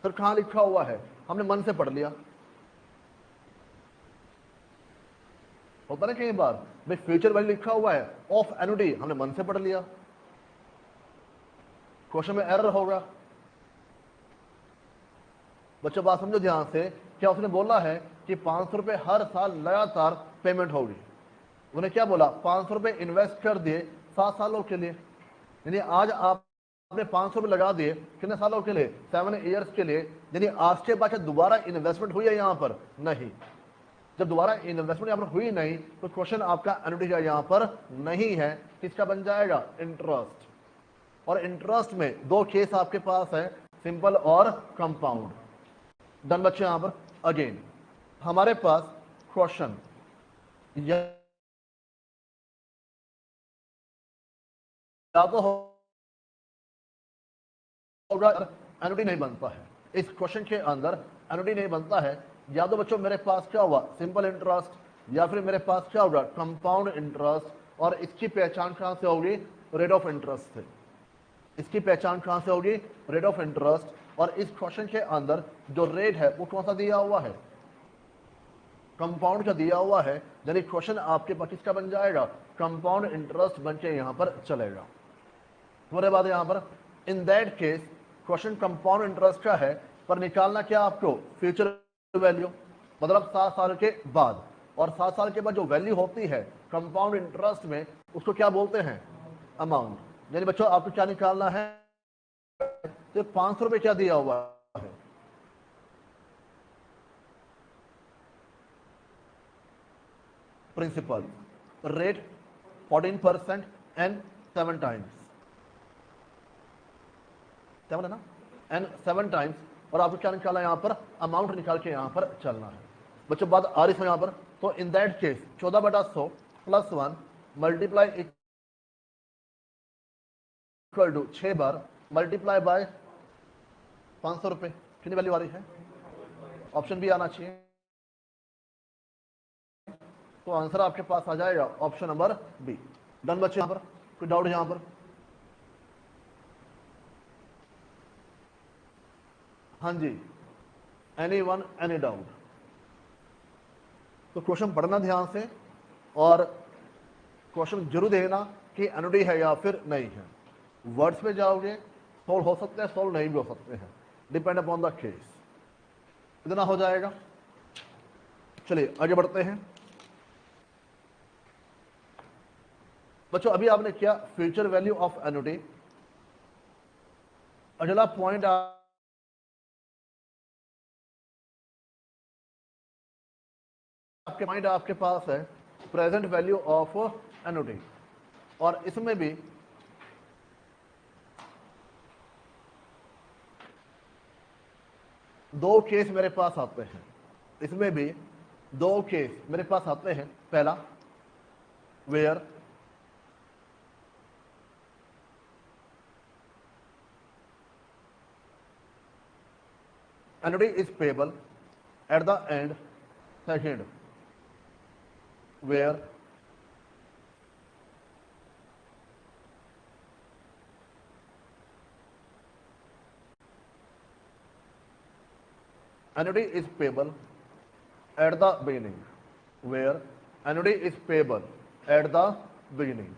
सर कहां लिखा हुआ है? हमने मन से पढ़ लिया। होता ना कई बार भाई फ्यूचर वैल्यू लिखा हुआ है ऑफ एनुटी, हमने मन से पढ़ लिया, क्वेश्चन में एरर होगा। बच्चों बात समझो ध्यान से, क्या उसने बोला है कि 500 रुपए हर साल लगातार पेमेंट होगी? उन्हें क्या बोला 500 रुपए इन्वेस्ट कर दिए 7 सालों के लिए, यानी आज आपने 500 रुपए लगा दिए कितने सालों के लिए 7 ईयर्स के लिए, यानी आज के बाद दोबारा इन्वेस्टमेंट हुई है यहां पर? नहीं। जब दोबारा इन्वेस्टमेंट यहां पर हुई नहीं तो क्वेश्चन आपका एनुटी का यहां पर नहीं है। किसका बन जाएगा? इंटरेस्ट। और इंटरेस्ट में दो केस आपके पास है, सिंपल और कंपाउंड। डन बच्चे। यहां पर अगेन हमारे पास क्वेश्चन या तो होगा एनुटी नहीं बनता है, इस क्वेश्चन के अंदर एनुटी नहीं बनता है, या तो बच्चों मेरे पास क्या हुआ सिंपल इंटरेस्ट, या फिर मेरे पास क्या होगा कंपाउंड इंटरेस्ट। और इसकी पहचान कहां से होगी? रेट ऑफ इंटरेस्ट से। इसकी पहचान कहां से होगी? Rate of interest. और इस क्वेश्चन के अंदर जो रेट है वो कौन सा दिया हुआ है? कंपाउंड का दिया हुआ है, यानी क्वेश्चन आपके पास किसका बन जाएगा? कंपाउंड इंटरेस्ट बन के यहां पर चलेगा। तुम्हारे बाद यहां पर इन that case question compound interest का है, पर निकालना क्या आपको? फ्यूचर वैल्यू, मतलब 7 साल के बाद। और 7 साल के बाद जो वैल्यू होती है कंपाउंड इंटरेस्ट में, उसको क्या बोलते हैं? अमाउंट। यानी बच्चों आपको क्या निकालना है? तो 500 रुपए क्या दिया हुआ है? प्रिंसिपल, रेट 14% एंड 7 टाइम्स, 7 है ना, एंड 7 टाइम्स, और आपको क्या निकालना है यहाँ पर, अमाउंट निकाल के यहाँ पर चलना है। बच्चों बात आ रही है यहाँ पर, तो in that case 14/100 + 1 multiply equal to 6 बार मल्टीप्लाई बाय 500 रुपये, कितनी वैल्यू आ रही है, ऑप्शन भी आना चाहिए। तो आंसर आपके पास आ जाएगा ऑप्शन नंबर बी। डन बच्चे, यहाँ पर कोई डाउट है यहाँ पर? हाँ जी, एनी वन, एनी डाउट? तो क्वेश्चन पढ़ना ध्यान से, और क्वेश्चन जरूर देखना कि एनुटी है या फिर नहीं है। वर्ड्स पे जाओगे, सॉल्व हो सकते हैं, सॉल्व नहीं भी हो सकते हैं, डिपेंड अपॉन द केस। इतना हो जाएगा। चलिए आगे बढ़ते हैं बच्चों। अभी आपने किया फ्यूचर वैल्यू ऑफ एनुटी। अगला पॉइंट आपके पास है प्रेजेंट वैल्यू ऑफ एनुटी, और इसमें भी दो केस मेरे पास आते हैं, इसमें भी दो केस मेरे पास आते हैं। पहला, where annuity is payable at the end. Second, where annuity is payable at the beginning. Where annuity is payable at the beginning.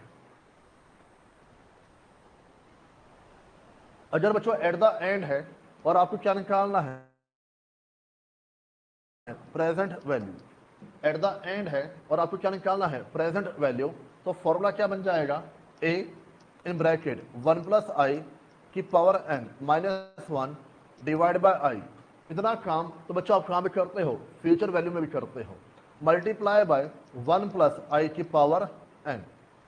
अगर बच्चों एट द एंड है और आपको क्या निकालना है, present value. At the and है और आपको क्या निकालना है, प्रेजेंट वैल्यू। तो फॉर्मूला क्या बन जाएगा, ए इन ब्रैकेट 1 + i की पावर n -1 डिवाइड बाय आई। इतना काम तो बच्चों आप कहाँ भी करते हो, फ्यूचर वैल्यू में भी करते हो। मल्टीप्लाई बाय 1 + i की power n,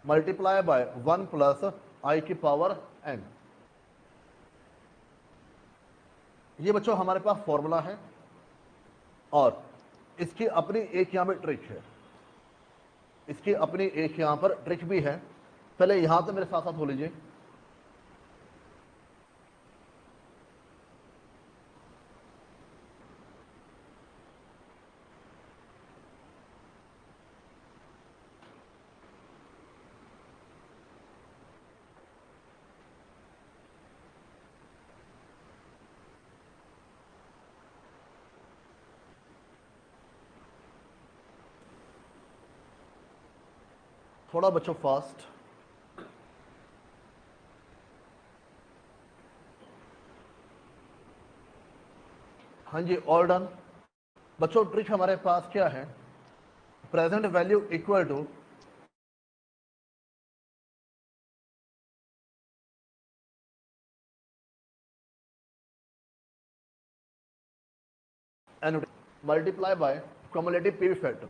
multiply by 1 + i की पावर n। ये बच्चों हमारे पास फॉर्मूला है, और इसकी अपनी एक यहां पर ट्रिक है, इसकी अपनी एक यहां पर ट्रिक भी है। पहले यहां तो मेरे साथ साथ हो लीजिए। थोड़ा बच्चों फास्ट। हाँ जी, ऑल डन। बच्चों ट्रिक हमारे पास क्या है, present value equal to annuity multiply by cumulative PV factor.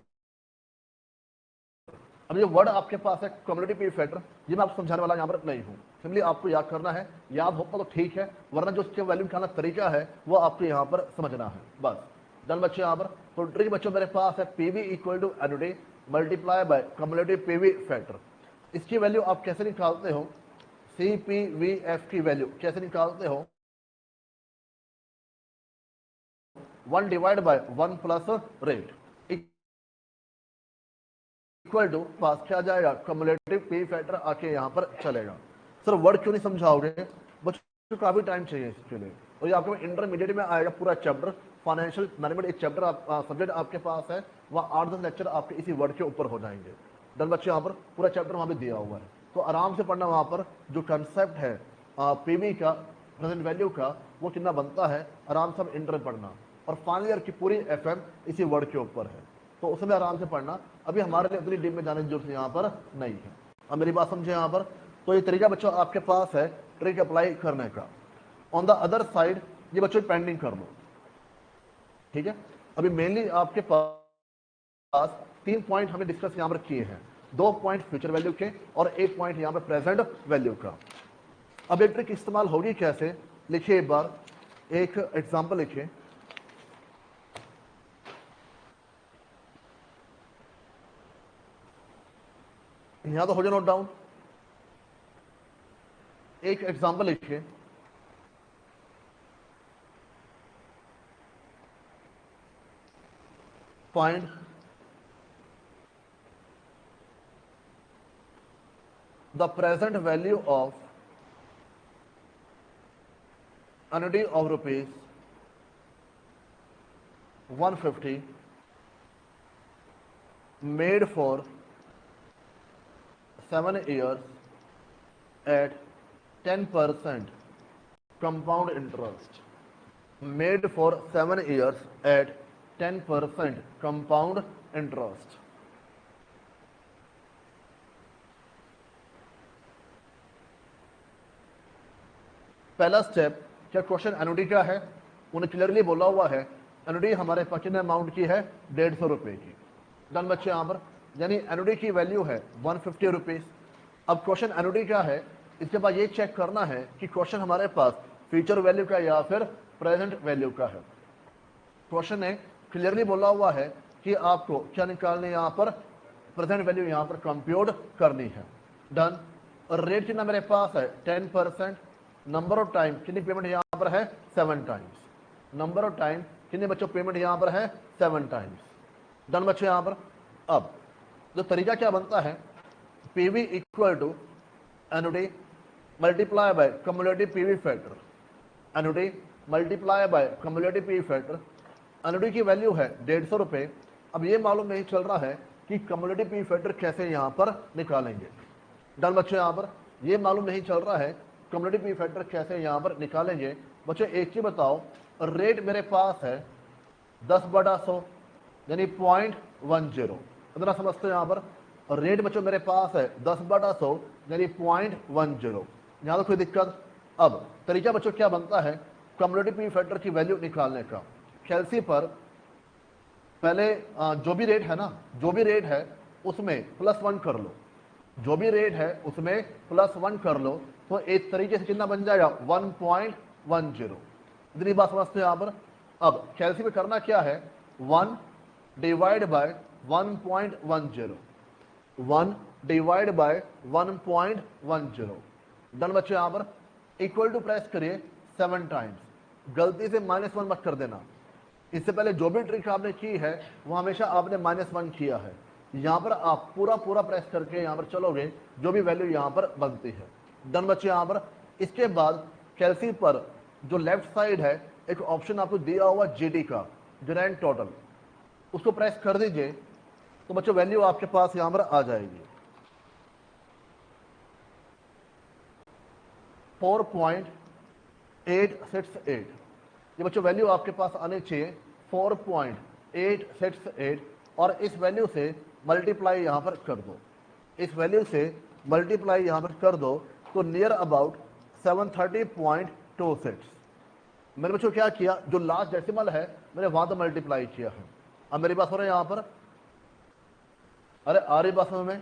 अब ये वर्ड आपके पास है क्युमुलेटिव पीवी फैक्टर, ये मैं आपको समझाने वाला यहाँ पर नहीं हूँ, सिंपली आपको याद करना है। याद होता तो ठीक है, वरना जो उसके वैल्यू निकालना तरीका है वो आपको यहाँ पर समझना है, बस। डन बच्चे यहाँ पर। तो ट्रिक बच्चों मेरे पास है PV equal to annuity multiply by cumulative PV factor. इसकी वैल्यू आप कैसे निकालते हो, CPVF की वैल्यू कैसे निकालते हो, 1 divide by 1 + rate equal to पास क्या जाएगा, क्युमुलेटिव पी फैक्टर आके यहाँ पर चलेगा। सर वर्ड क्यों नहीं समझाओगे, बच्चों काफी टाइम चाहिए इसके लिए। और ये आपको इंटरमीडिएट में आएगा पूरा चैप्टर, फाइनेंशियल मैनेजमेंट एक चैप्टर सब्जेक्ट आपके पास है, वहाँ 8-10 लेक्चर आपके इसी वर्ड के ऊपर हो जाएंगे। डन बच्चे, यहाँ पर पूरा चैप्टर वहाँ पे दिया हुआ है, तो आराम से पढ़ना। वहाँ पर जो कंसेप्ट है पीवी का, प्रेजेंट वैल्यू का, वो कितना बनता है, आराम से इंटर पढ़ना। और फाइनल ईयर की पूरी FM इसी वर्ड के ऊपर है, तो उसमें आराम से पढ़ना। अभी हमारे लिए उतनी डीप में जाने की जरूरत यहाँ पर नहीं है। अब मेरी बात समझे यहाँ पर। तो ये तरीका बच्चों आपके पास है ट्रिक अप्लाई करने का। ऑन द अदर साइड ये बच्चों पेंडिंग कर लो, ठीक है। अभी मेनली आपके पास 3 पॉइंट हमने डिस्कस यहाँ पर किए हैं, 2 पॉइंट फ्यूचर वैल्यू के और 1 पॉइंट यहाँ पर प्रेजेंट वैल्यू का। अब एक ट्रिक इस्तेमाल होगी कैसे, लिखिए एक बार, एक एग्जांपल लिखिए। यहां तो हो जाए नोट डाउन। एक एग्जांपल लिखिए। Find the present value of annuity of rupees 150 made for 7 years at 10% compound interest, made for 7 years at 10% compound interest। पहला स्टेप, क्या क्वेश्चन एनुटी क्या है, उन्हें क्लियरली बोला हुआ है एनुटी हमारे पास कितने अमाउंट की है, 150 रुपए की। डन बच्चे यहाँ पर, यानी एनुटी की वैल्यू है 150 रुपीज। अब क्वेश्चन एनुटी क्या है, इसके बाद ये चेक करना है कि क्वेश्चन हमारे पास फ्यूचर वैल्यू का या फिर प्रेजेंट वैल्यू का है। क्वेश्चन ने क्लियरली बोला हुआ है कि आपको क्या निकालनी है, यहाँ पर प्रेजेंट वैल्यू यहाँ पर कंप्यूट करनी है। डन। और रेट कितना मेरे पास है, 10%। नंबर ऑफ टाइम कितनी पेमेंट यहाँ पर है, 7 टाइम्स। नंबर ऑफ टाइम कितने बच्चों पेमेंट यहाँ पर है, 7 टाइम्स। डन बच्चों यहाँ पर। अब जो तरीका क्या बनता है, PV equal to annuity multiply by cumulative PV factor, annuity multiply by cumulative PV factor. Annuity की वैल्यू है 150 रुपए। अब ये मालूम नहीं चल रहा है कि कम्युलेटिव पीवी फैक्टर कैसे यहाँ पर निकालेंगे। डन बच्चों यहाँ पर, ये मालूम नहीं चल रहा है कम्युलेटिव पीवी फैक्टर कैसे यहाँ पर निकालेंगे। बच्चों एक चीज बताओ, रेट मेरे पास है 10/100 यानी 0.10। इतना समझते हो यहाँ पर, और रेट बच्चों मेरे पास है 10/100 यानी 0.10। यहाँ तो कोई दिक्कत। अब तरीका बच्चों क्या बनता है कम्युलेटिव पीवी फैक्टर की वैल्यू निकालने का। कैलसी पर पहले जो भी रेट है ना, जो भी रेट है उसमें +1 कर लो, जो भी रेट है उसमें +1 कर लो, तो एक तरीके से कितना बन जाएगा, 1.10। इतनी बात समझते हैं यहाँ पर। अब कैलसी में करना क्या है, 1 divide bye 1.10, 1 divide bye 1.10। Done बच्चे यहाँ पर, इक्वल टू प्रेस करिए 7 टाइम्स। गलती से -1 मत कर देना। इससे पहले जो भी ट्रिक आपने की है वो हमेशा आपने -1 किया है। यहाँ पर आप पूरा प्रेस करके यहाँ पर चलोगे, जो भी वैल्यू यहाँ पर बनती है। डन बच्चे यहाँ पर। इसके बाद कैलसी पर जो लेफ्ट साइड है एक ऑप्शन आपको दिया हुआ जीडी का, ग्रैंड टोटल, उसको प्रेस कर दीजिए तो बच्चों वैल्यू आपके पास यहाँ पर आ जाएगी 4.868। ये बच्चों वैल्यू आपके पास आनी चाहिए 4.868, और इस वैल्यू से मल्टीप्लाई यहाँ पर कर दो, इस वैल्यू से मल्टीप्लाई यहाँ पर कर दो तो नियर अबाउट 730.26। मैंने बच्चों क्या किया, जो लास्ट डेसिमल है मैंने वहां तो मल्टीप्लाई किया है। अब मेरी बात हो रही है यहाँ पर, अरे आ रही बात में,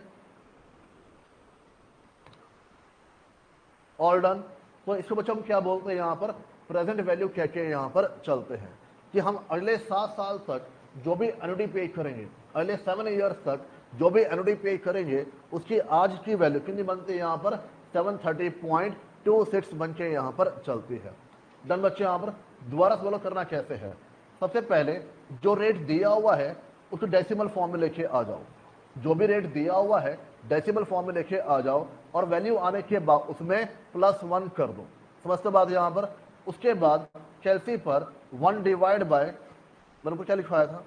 ऑल डन। तो इसको बच्चों हम क्या बोलते हैं यहाँ पर, प्रेजेंट वैल्यू कह के यहाँ पर चलते हैं कि हम अगले 7 साल तक जो भी एनुटी पे करेंगे, अगले 7 ईयर्स तक जो भी एनुटी पे करेंगे, उसकी आज की वैल्यू कितनी बनती है यहाँ पर, 730.26 बन के यहाँ पर चलती है। डन बच्चे यहाँ पर। दोबारा फॉलो करना कैसे है, सबसे पहले जो रेट दिया हुआ है उसको डेसिमल फॉर्म में लेके आ जाओ, जो भी रेट दिया हुआ है डेसिमल फॉर्म में लेके आ जाओ, और वैल्यू आने के बाद उसमें +1 कर दो। समझते बात यहाँ पर। उसके बाद कैलसी पर 1 डिवाइड बाय, मैंने को क्या लिखवाया था,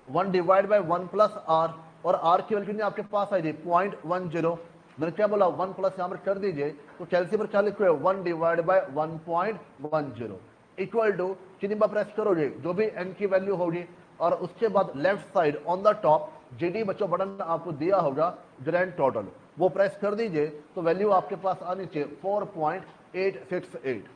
1 डिवाइड बाय 1 + r, और r की वैल्यू कितनी आपके पास आई थी, 0.10। मैंने क्या बोला, 1 प्लस यहाँ पर कर दीजिए, तो कैलसी पर क्या लिखो है, 1 डिवाइड बाय 1.10 इक्वल टू कितनी बार प्रेस करोगे, जो भी n की वैल्यू होगी, और उसके बाद left side on the top GD बच्चों बटन आपको दिया होगा ग्रैंड टोटल, वो प्रेस कर दीजिए तो वैल्यू आपके पास आनी चाहिए 4.868।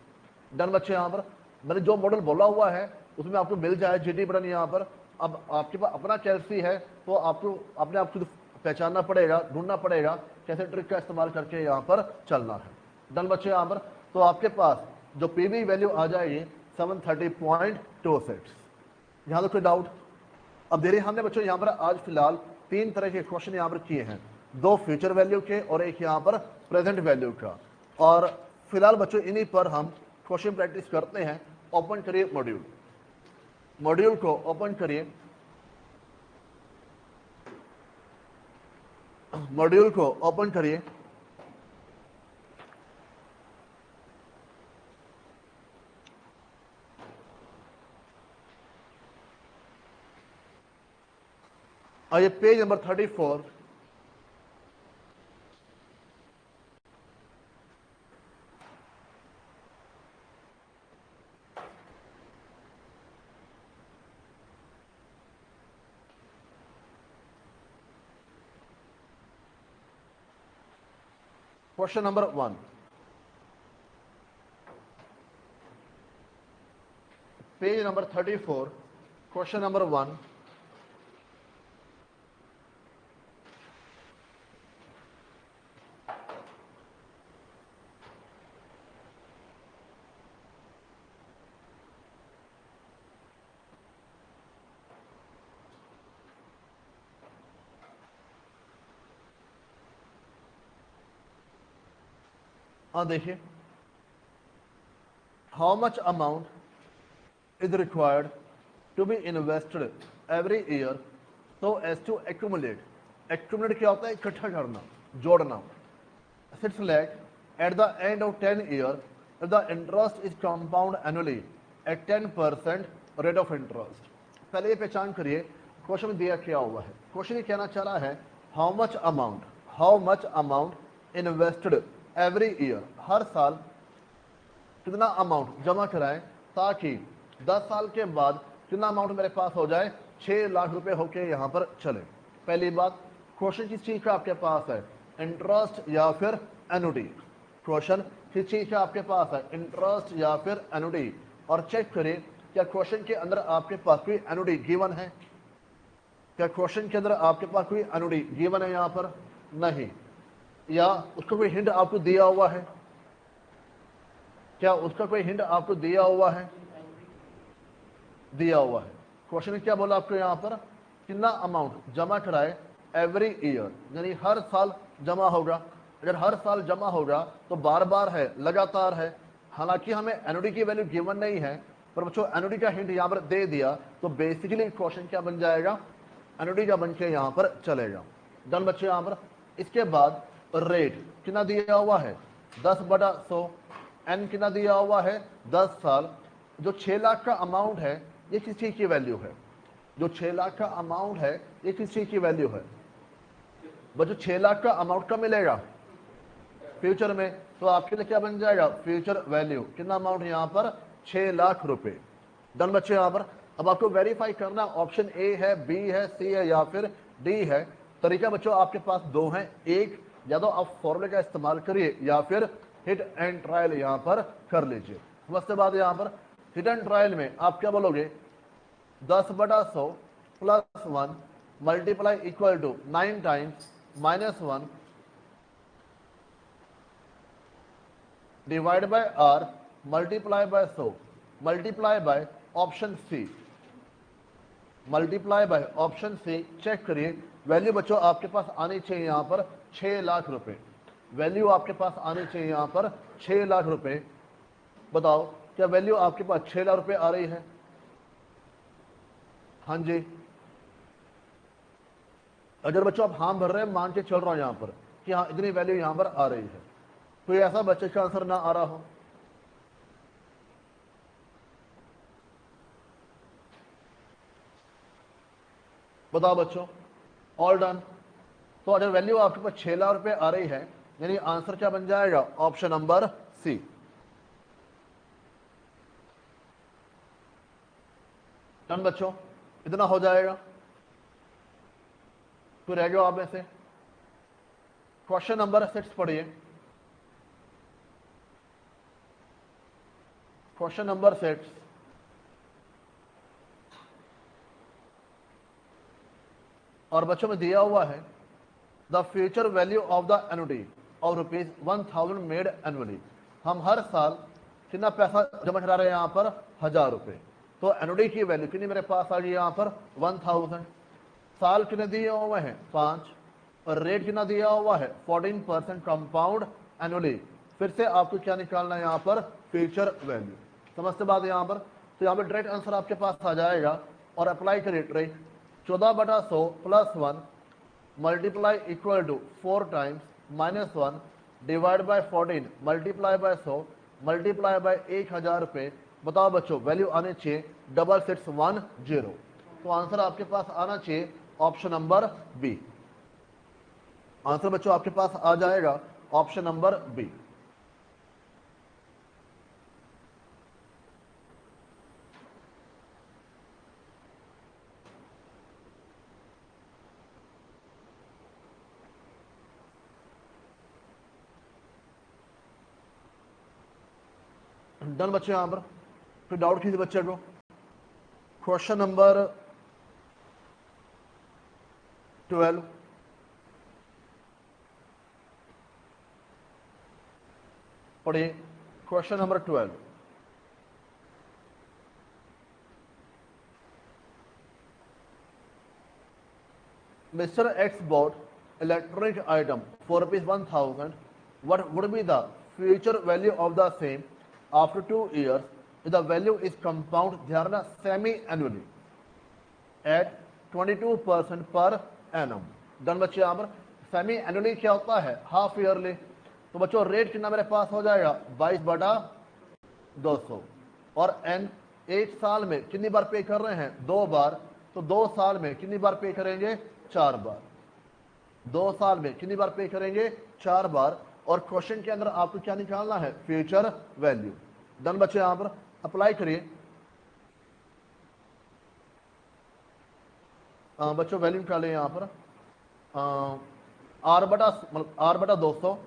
डन बच्चे यहाँ पर। मैंने जो मॉडल बोला हुआ है उसमें आपको मिल जाए जीडी बटन यहाँ पर, अब आपके पास अपना चेल्सी है तो आपको अपने आप खुद पहचानना पड़ेगा, ढूंढना पड़ेगा कैसे ट्रिक का इस्तेमाल करके यहाँ पर चलना है। डन बच्चे यहाँ पर, तो आपके पास जो पीवी वैल्यू आ जाएगी 730.26। यहाँ तो कोई डाउट? अब देखिए हमने बच्चों यहाँ पर आज फिलहाल 3 तरह के क्वेश्चन यहाँ पर किए हैं, 2 फ्यूचर वैल्यू के और एक यहाँ पर प्रेजेंट वैल्यू का। और फिलहाल बच्चों इन्हीं पर हम क्वेश्चन प्रैक्टिस करते हैं। ओपन करिए मॉड्यूल, मॉड्यूल को ओपन करिए, मॉड्यूल को ओपन करिए। और ये page number 34, question number 1, page number 34, question number 1। हाँ देखिए, how much amount is required to be invested every year so as to accumulate. Accumulate क्या होता है? इकट्ठा करना, जोड़ना। 6 lakh at the end of 10 years if the interest is compound annually at 10% rate of interest। पहले ये पहचान करिए क्वेश्चन में दिया क्या हुआ है। क्वेश्चन ये कहना चाह रहा है how much amount invested every year, हर साल कितना अमाउंट जमा कराएं ताकि 10 साल के बाद कितना अमाउंट मेरे पास हो जाए, 6 लाख रुपए होके यहाँ पर चले। पहली बात, क्वेश्चन किस चीज का आपके पास है? इंटरेस्ट या फिर एनुटी। क्वेश्चन किस चीज का आपके पास है? इंटरेस्ट या फिर एनुटी। और चेक करें क्या क्वेश्चन के अंदर आपके पास कोई एनुटी गिवन है? क्या क्वेश्चन के अंदर आपके पास कोई एनुटी गिवन है? यहाँ पर नहीं। या उसका कोई हिंट आपको दिया हुआ है? क्या उसका कोई हिंट आपको दिया हुआ है? दिया हुआ है। क्वेश्चन में क्या बोला आपको यहाँ पर? कितना अमाउंट जमा कराए एवरी ईयर, यानी हर साल जमा होगा। अगर हर साल जमा होगा तो बार बार है, लगातार है। हालांकि हमें एनुटी की वैल्यू गिवन नहीं है, पर बच्चों एनुटी का हिंट यहाँ पर दे दिया तो बेसिकली क्वेश्चन क्या बन जाएगा? एनुटी का बन के यहाँ पर चलेगा। डन बच्चे यहाँ पर। इसके बाद रेट कितना दिया हुआ है? 10/100। एन कितना दिया हुआ है? 10 साल। जो 6 लाख का अमाउंट है ये किस चीज की वैल्यू है? जो 6 लाख का अमाउंट है ये किस चीज की वैल्यू है? बच्चों 6 लाख का अमाउंट कब मिलेगा? फ्यूचर में। तो आपके लिए क्या बन जाएगा? Future value. कितना अमाउंट यहाँ पर? 6 लाख रुपए। डन बच्चे यहाँ पर। अब आपको वेरीफाई करना ऑप्शन ए है, बी है, सी है या फिर डी है। तरीका बच्चों आपके पास 2 हैं। एक, या तो आप फॉर्मूले का इस्तेमाल करिए या फिर हिट एंड ट्रायल यहाँ पर कर लीजिए। उसके बाद यहाँ पर हिट एंड ट्रायल में आप क्या बोलोगे? 10/100 + 1 multiply equal to 9 times -1 divide by R multiply by 100 multiply by option C, multiply by option C. Check करिए वैल्यू बच्चों आपके पास आनी चाहिए यहाँ पर 6 लाख रुपए। वैल्यू आपके पास आनी चाहिए यहाँ पर 6 लाख रुपए। बताओ क्या वैल्यू आपके पास 6 लाख रुपए आ रही है? हाँ जी। अगर बच्चों आप हाँ भर रहे हैं, मान के चल रहा हूं यहां पर कि हाँ इतनी वैल्यू यहां पर आ रही है। कोई ऐसा बच्चे का आंसर ना आ रहा हो? बताओ बच्चों। All done. तो अगर वैल्यू आपके पास 6 लाख रुपए आ रही है यानी आंसर क्या बन जाएगा? Option number C. डन बच्चों, इतना हो जाएगा। तो रह गया आप में से क्वेश्चन नंबर 6 पढ़िए। क्वेश्चन नंबर 6, और बच्चों में दिया हुआ है the future value of the annuity of ₹1000 made annually. हम हर साल कितना पैसा जमा करा रहे हैं यहाँ पर? 1000 रुपये। तो एनुटी की वैल्यू कितनी मेरे पास आ गई यहाँ पर? 1000। साल कितने दिए हुए हैं? 5। और रेट कितना दिया हुआ है? 14% कंपाउंड एनुअली। फिर से आपको क्या निकालना है यहाँ पर? Future value. समझते बात यहाँ पर? तो यहाँ पर डायरेक्ट आंसर आपके पास आ जाएगा और अप्लाई करिए trick. 14/100 + 1 multiply equal to 4 times -1 divide by 14 multiply by 100 multiply by 1000 रुपये। बताओ बच्चों, वैल्यू आने चाहिए 6610। तो आंसर आपके पास आना चाहिए ऑप्शन नंबर बी। आंसर बच्चों आपके पास आ जाएगा ऑप्शन नंबर बी। डन बच्चे, यहां पर फिर डाउट किसी बच्चे को? क्वेश्चन नंबर 12 पढ़िए। Question number 12। Mr. X bought electronic item for ₹1000. What would be the future value of the same after 2 years if the value is compound, ध्यान रखना, semi-annually at 22% per annum? Done बच्चे, यहाँ पर सेमी एनुअली क्या होता है? Half yearly. तो बच्चों रेट कितना मेरे पास हो जाएगा? 22/200। और एन 1 साल में कितनी बार पे कर रहे हैं? 2 बार। तो 2 साल में कितनी बार पे करेंगे? 4 बार। 2 साल में कितनी बार पे करेंगे? 4 बार। और क्वेश्चन के अंदर आपको क्या निकालना है? Future value. डन बच्चे, यहां पर अप्लाई करिए। बच्चों वैल्यू निकालिए यहां पर। R/200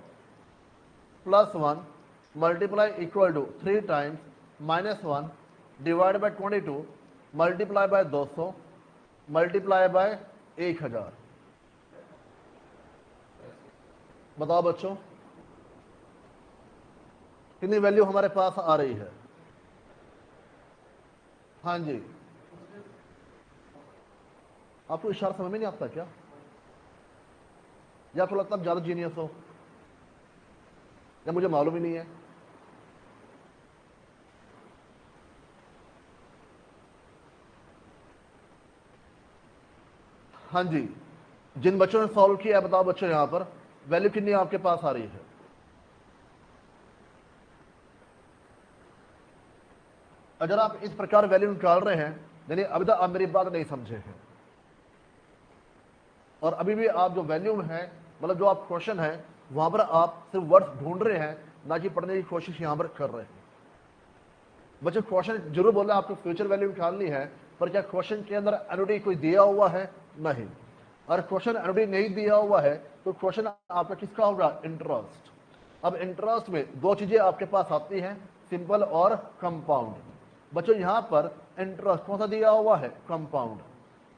+ 1 multiply equal to 3 times -1 divide by 22 multiply by 200 multiply by 1000। बताओ बच्चों कितनी वैल्यू हमारे पास आ रही है? हाँ जी, आपको इशारा समझ में नहीं आता क्या? या आपको लगता है ज्यादा जीनियस हो, या मुझे मालूम ही नहीं है? हाँ जी, जिन बच्चों ने सॉल्व किया बताओ बच्चों यहाँ पर वैल्यू कितनी आपके पास आ रही है? अगर आप इस प्रकार वैल्यू निकाल रहे हैं यानी अभी तक आप मेरी बात नहीं समझे हैं, और अभी भी आप जो वैल्यू में है, मतलब जो आप क्वेश्चन है वहां पर आप सिर्फ वर्ड्स ढूंढ रहे हैं, ना कि पढ़ने की कोशिश यहां पर कर रहे हैं। बच्चे क्वेश्चन जरूर बोल रहे हैं आपको फ्यूचर वैल्यू निकालनी है, पर क्या क्वेश्चन के अंदर एनुटी कोई दिया हुआ है? नहीं। और क्वेश्चन एनुटी नहीं दिया हुआ है तो क्वेश्चन आपका किसका होगा? इंटरेस्ट। अब इंटरेस्ट में 2 चीजें आपके पास आती हैं, सिंपल और कंपाउंड। बच्चों यहां पर इंटरेस्ट कौन सा दिया हुआ है? कंपाउंड।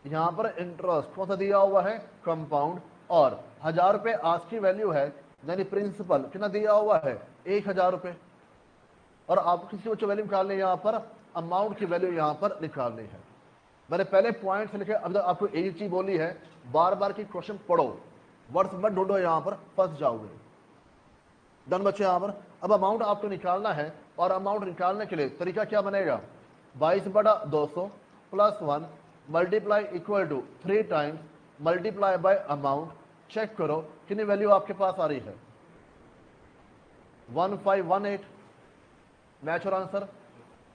यहां पर इंटरेस्ट कौन सा दिया हुआ है? कंपाउंड। और 1000 रुपये आज की वैल्यू है, यानी प्रिंसिपल कितना दिया हुआ है? 1000 रुपये। और आपको किसी बच्चों वैल्यू निकालनी है, यहाँ पर अमाउंट की वैल्यू यहाँ पर निकालनी है। मैंने पहले पॉइंट से लिखे, अब तक आपको एक चीज बोली है, बार बार की क्वेश्चन पढ़ो, वर्ड्स मत ढूंढो, यहाँ पर फंस जाओगे। डन बच्चे, यहाँ पर अब अमाउंट आपको निकालना है, और अमाउंट निकालने के लिए तरीका क्या बनेगा? 22/200 + 1 multiply equal to 3 times multiply by amount. Check करो कितनी वैल्यू आपके पास आ रही है? 1518। मैच और आंसर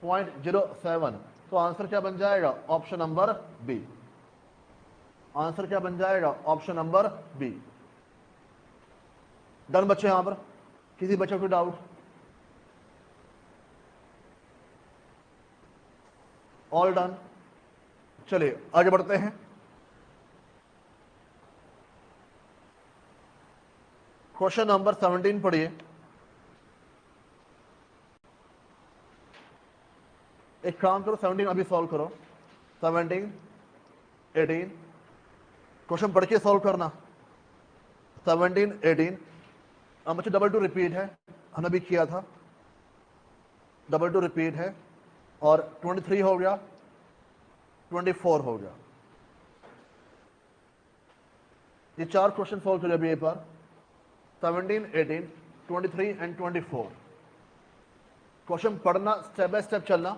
0.07। तो आंसर क्या बन जाएगा? Option number B. आंसर क्या बन जाएगा? Option number B. डन बच्चे, यहां पर किसी बच्चे को डाउट? All done. चलिए आगे बढ़ते हैं। क्वेश्चन नंबर 17 पढ़िए। एक काम करो, 17 अभी सॉल्व करो। 17, 18, क्वेश्चन पढ़ के सॉल्व करना। 17, 18 अब बच्चे डबल टू रिपीट है, हमने भी किया था, डबल टू रिपीट है, और 23 हो गया, 24 हो गया। ये 4 क्वेश्चन सॉल्व करिए अभी एक बार। 17, 18, 23 एंड 24। क्वेश्चन पढ़ना, स्टेप बाय स्टेप चलना।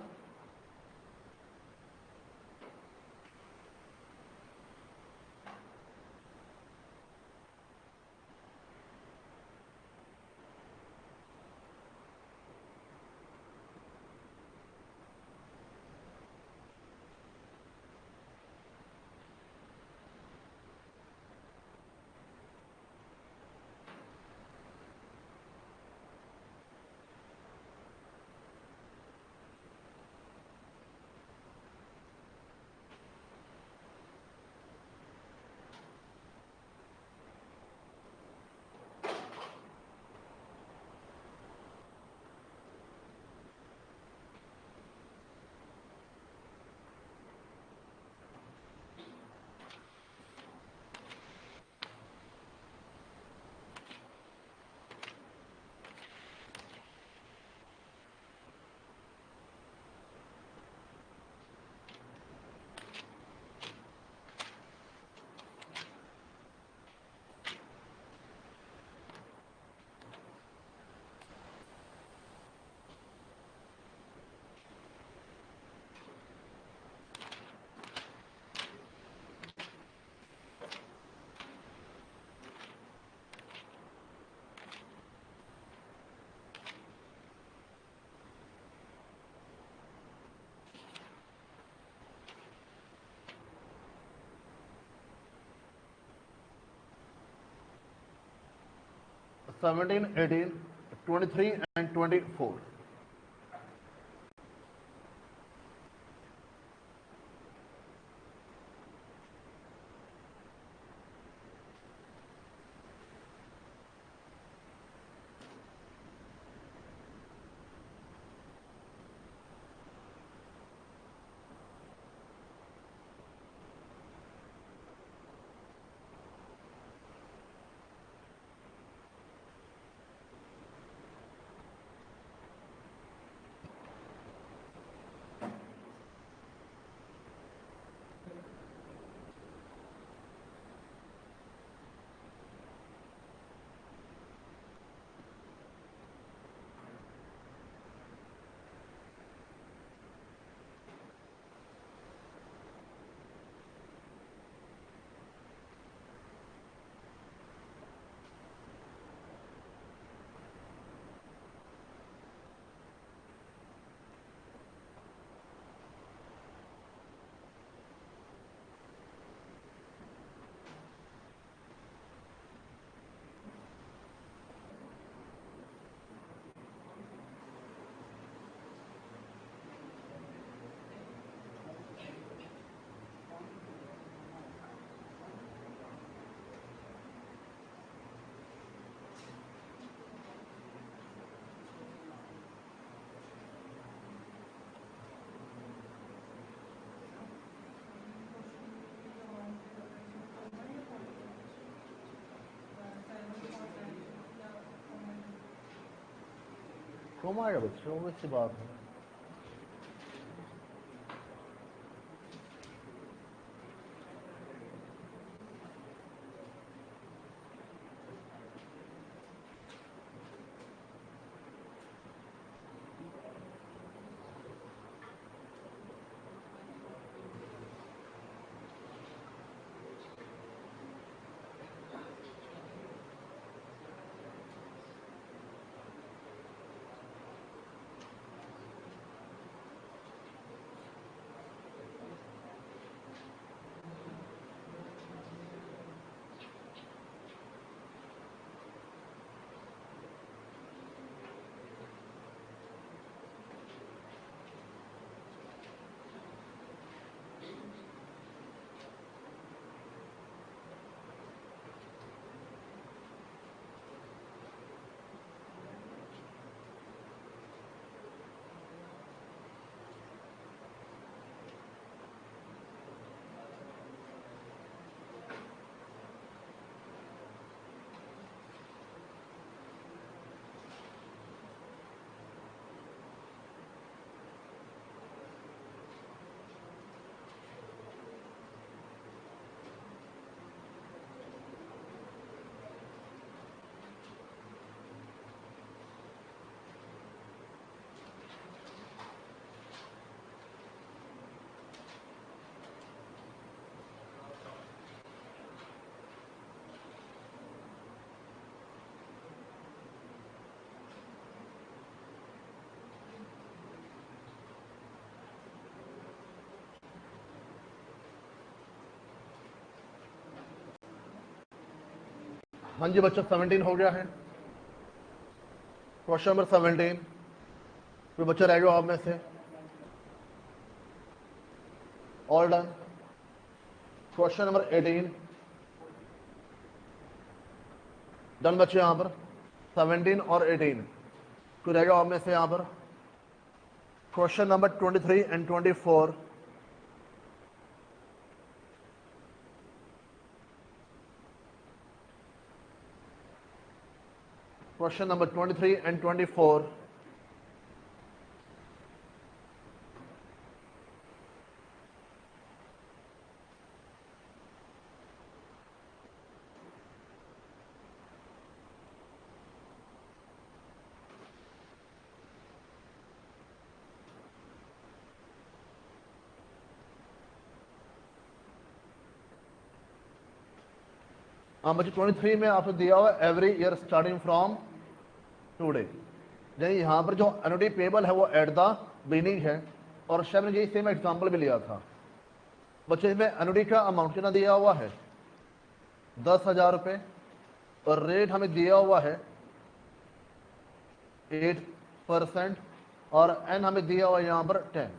Seventeen, 18, 23 and 24। कौन आएगा बच्चों, वो अच्छी बात है। हाँ जी बच्चों 17 हो गया है। क्वेश्चन नंबर 17 कोई बच्चा रह गया आप में से? All done. Question number 18 done बच्चे। यहाँ पर 17 और 18 कोई रह गया आप में से यहाँ पर? Question number 23 and 24 question number 23 and 24 हाँ बच्चे 23 में आपने दिया हुआ every year starting from today. यानी यहाँ पर जो एनुटी पेबल है वो एट द बिगिनिंग है, और शायद ने यही सेम एग्जांपल भी लिया था। बच्चे इसमें एनुटी का अमाउंट कितना दिया हुआ है? 10,000 रुपये, और रेट हमें दिया हुआ है 8%, और एन हमें दिया हुआ है यहाँ पर 10।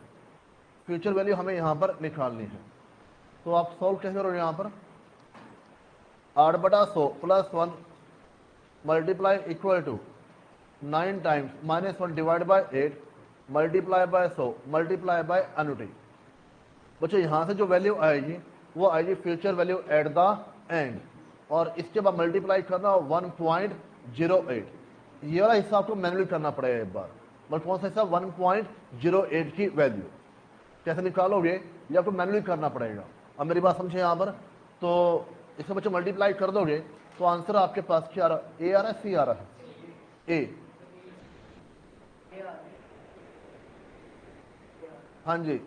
फ्यूचर वैल्यू हमें यहाँ पर निकालनी है। तो आप सॉल्व कैसे करोगे? यहाँ पर 8/100 plus 1 multiply equal to 9 times -1 divide by 8 multiply by 100 multiply by annuity. बच्चों यहाँ से जो वैल्यू आएगी वो आएगी future value at the end, और इसके बाद मल्टीप्लाई करना 1.08। ये वाला हिस्सा आपको मैनुअली करना पड़ेगा एक बार। मतलब कौन सा हिस्सा? 1.08 की वैल्यू कैसे निकालोगे ये आपको मैनुअली करना पड़ेगा। अब मेरी बात समझे यहाँ पर? तो इसमें बच्चों मल्टीप्लाई कर दोगे तो आंसर आपके पास क्या आ रहा है? ए आ रहा है, सी आ रहा है? ए। हाँ जी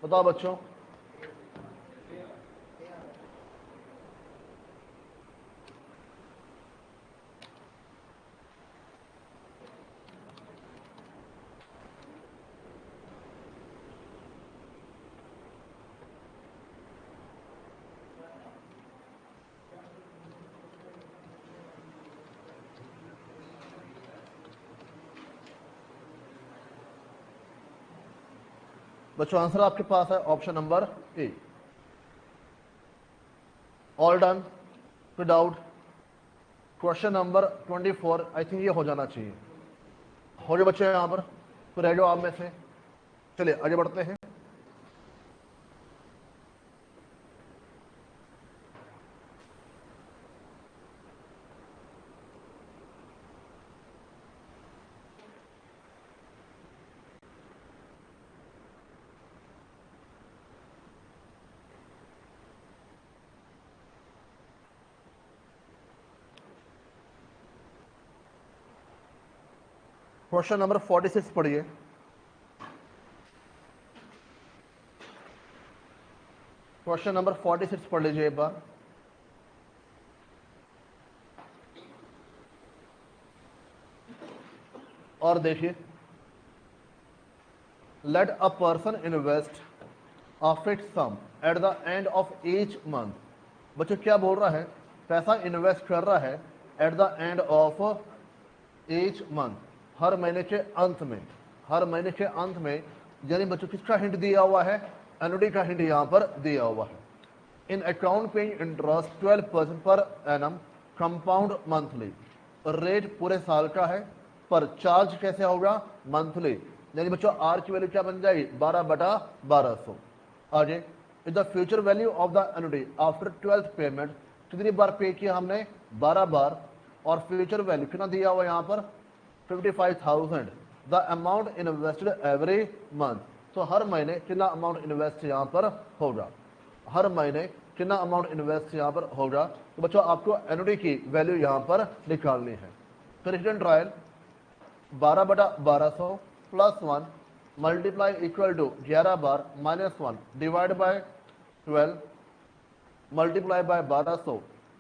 बताओ बच्चों। बच्चों आंसर आपके पास है option number A. All done without. Question number 24 I think ये हो जाना चाहिए। हो गए बच्चे यहाँ पर? तो रह जाओ आप में से। चलिए आगे बढ़ते हैं। क्वेश्चन नंबर 46 पढ़िए। क्वेश्चन नंबर 46 पढ़ लीजिए एक बार। और देखिए, let a person invest a fixed sum at the end of each month. बच्चों क्या बोल रहा है? पैसा इन्वेस्ट कर रहा है at the end of each month, हर महीने के अंत में। हर महीने के अंत में यानी बच्चों किसका हिंट दिया हुआ है? एनुटी का हिंट यहाँ पर दिया हुआ है। इन account paying interest 12% per annum compound monthly. Rate पूरे साल का है, पर चार्ज कैसे होगा? मंथली। यानी बच्चों आर की वैल्यू क्या बन जाएगी? 12/1200। आगे, is the future value of the annuity after 12th payment. कितनी बार पे किया हमने? 12 बार। और फ्यूचर वैल्यू कितना दिया हुआ यहाँ पर? 55,000। The amount invested every month. तो हर महीने कितना अमाउंट इन्वेस्ट यहाँ पर होगा? हर महीने कितना अमाउंट इन्वेस्ट यहाँ पर होगा? तो बच्चों आपको एनुटी की वैल्यू यहाँ पर निकालनी है। तो return trial 12/1200 plus 1 multiply equal to 11 बार -1 divide by 12 multiply by 1200।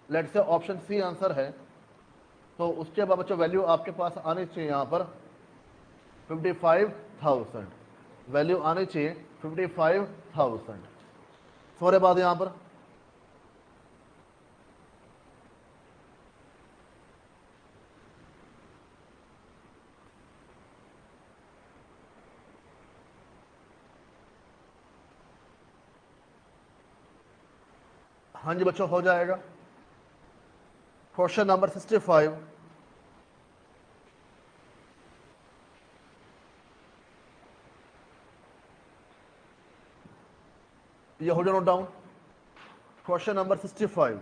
Let say option C answer है। तो उसके बाद बच्चों वैल्यू आपके पास आनी चाहिए यहाँ पर 55,000। वैल्यू आनी चाहिए 55,000। थोड़े बाद यहाँ पर हाँ जी बच्चों हो जाएगा। क्वेश्चन नंबर 65, ये हो जाए नोट डाउन। क्वेश्चन नंबर 65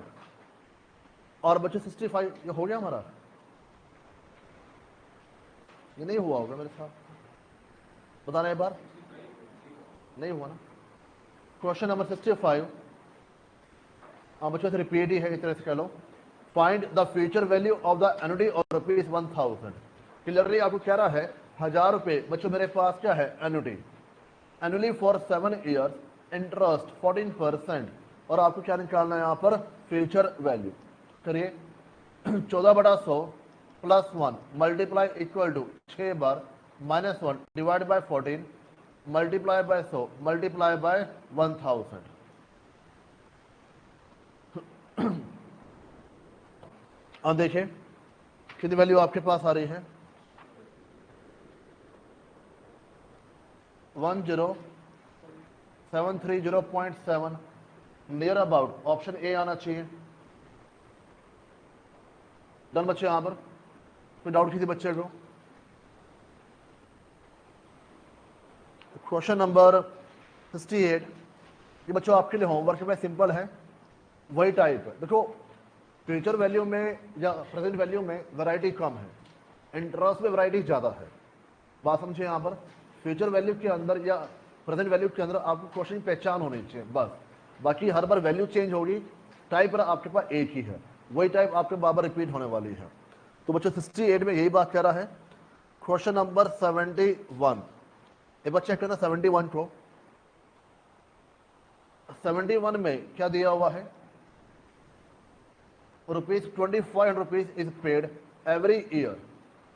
और बच्चों 65 ये हो गया हमारा, ये नहीं हुआ होगा मेरे साथ, बताना एक बार, नहीं हुआ ना। क्वेश्चन नंबर 65 बच्चों से रिपीट ही है, इस तरह से कह लो। Find the future value of the annuity और रुपीज 1000। क्लियरली आपको कह रहा है 1000 रुपये बच्चों मेरे पास क्या है annuity, annually for 7 years, interest 14%, और आपको क्या निकालना है यहाँ पर फ्यूचर वैल्यू। करिए 14/100 प्लस 1 मल्टीप्लाई इक्वल टू 6 बार minus 1 divide by 14 multiply by 100 multiply by 1000। अब देखिए कितनी वैल्यू आपके पास आ रही है, 10730.7, नियर अबाउट ऑप्शन ए आना चाहिए। डन बच्चे, यहां पर कोई डाउट किसी बच्चे को? क्वेश्चन नंबर 68, ये बच्चों आपके लिए होमवर्क में सिंपल है, वही टाइप है। देखो फ्यूचर वैल्यू में या प्रेजेंट वैल्यू में वैरायटी कम है, इंटरेस्ट में वैरायटी ज़्यादा है। बात समझे यहाँ पर, फ्यूचर वैल्यू के अंदर या प्रेजेंट वैल्यू के अंदर आपको क्वेश्चन की पहचान होनी चाहिए बस, बाकी हर बार वैल्यू चेंज होगी, टाइप पर आपके पास एक ही है, वही टाइप आपके बार बार रिपीट होने वाली है। तो बच्चों 68 में यही बात कह रहा है। क्वेश्चन नंबर 71, एक बार चेक करना 71 को। 71 में क्या दिया हुआ है, ₹2500 is paid every year,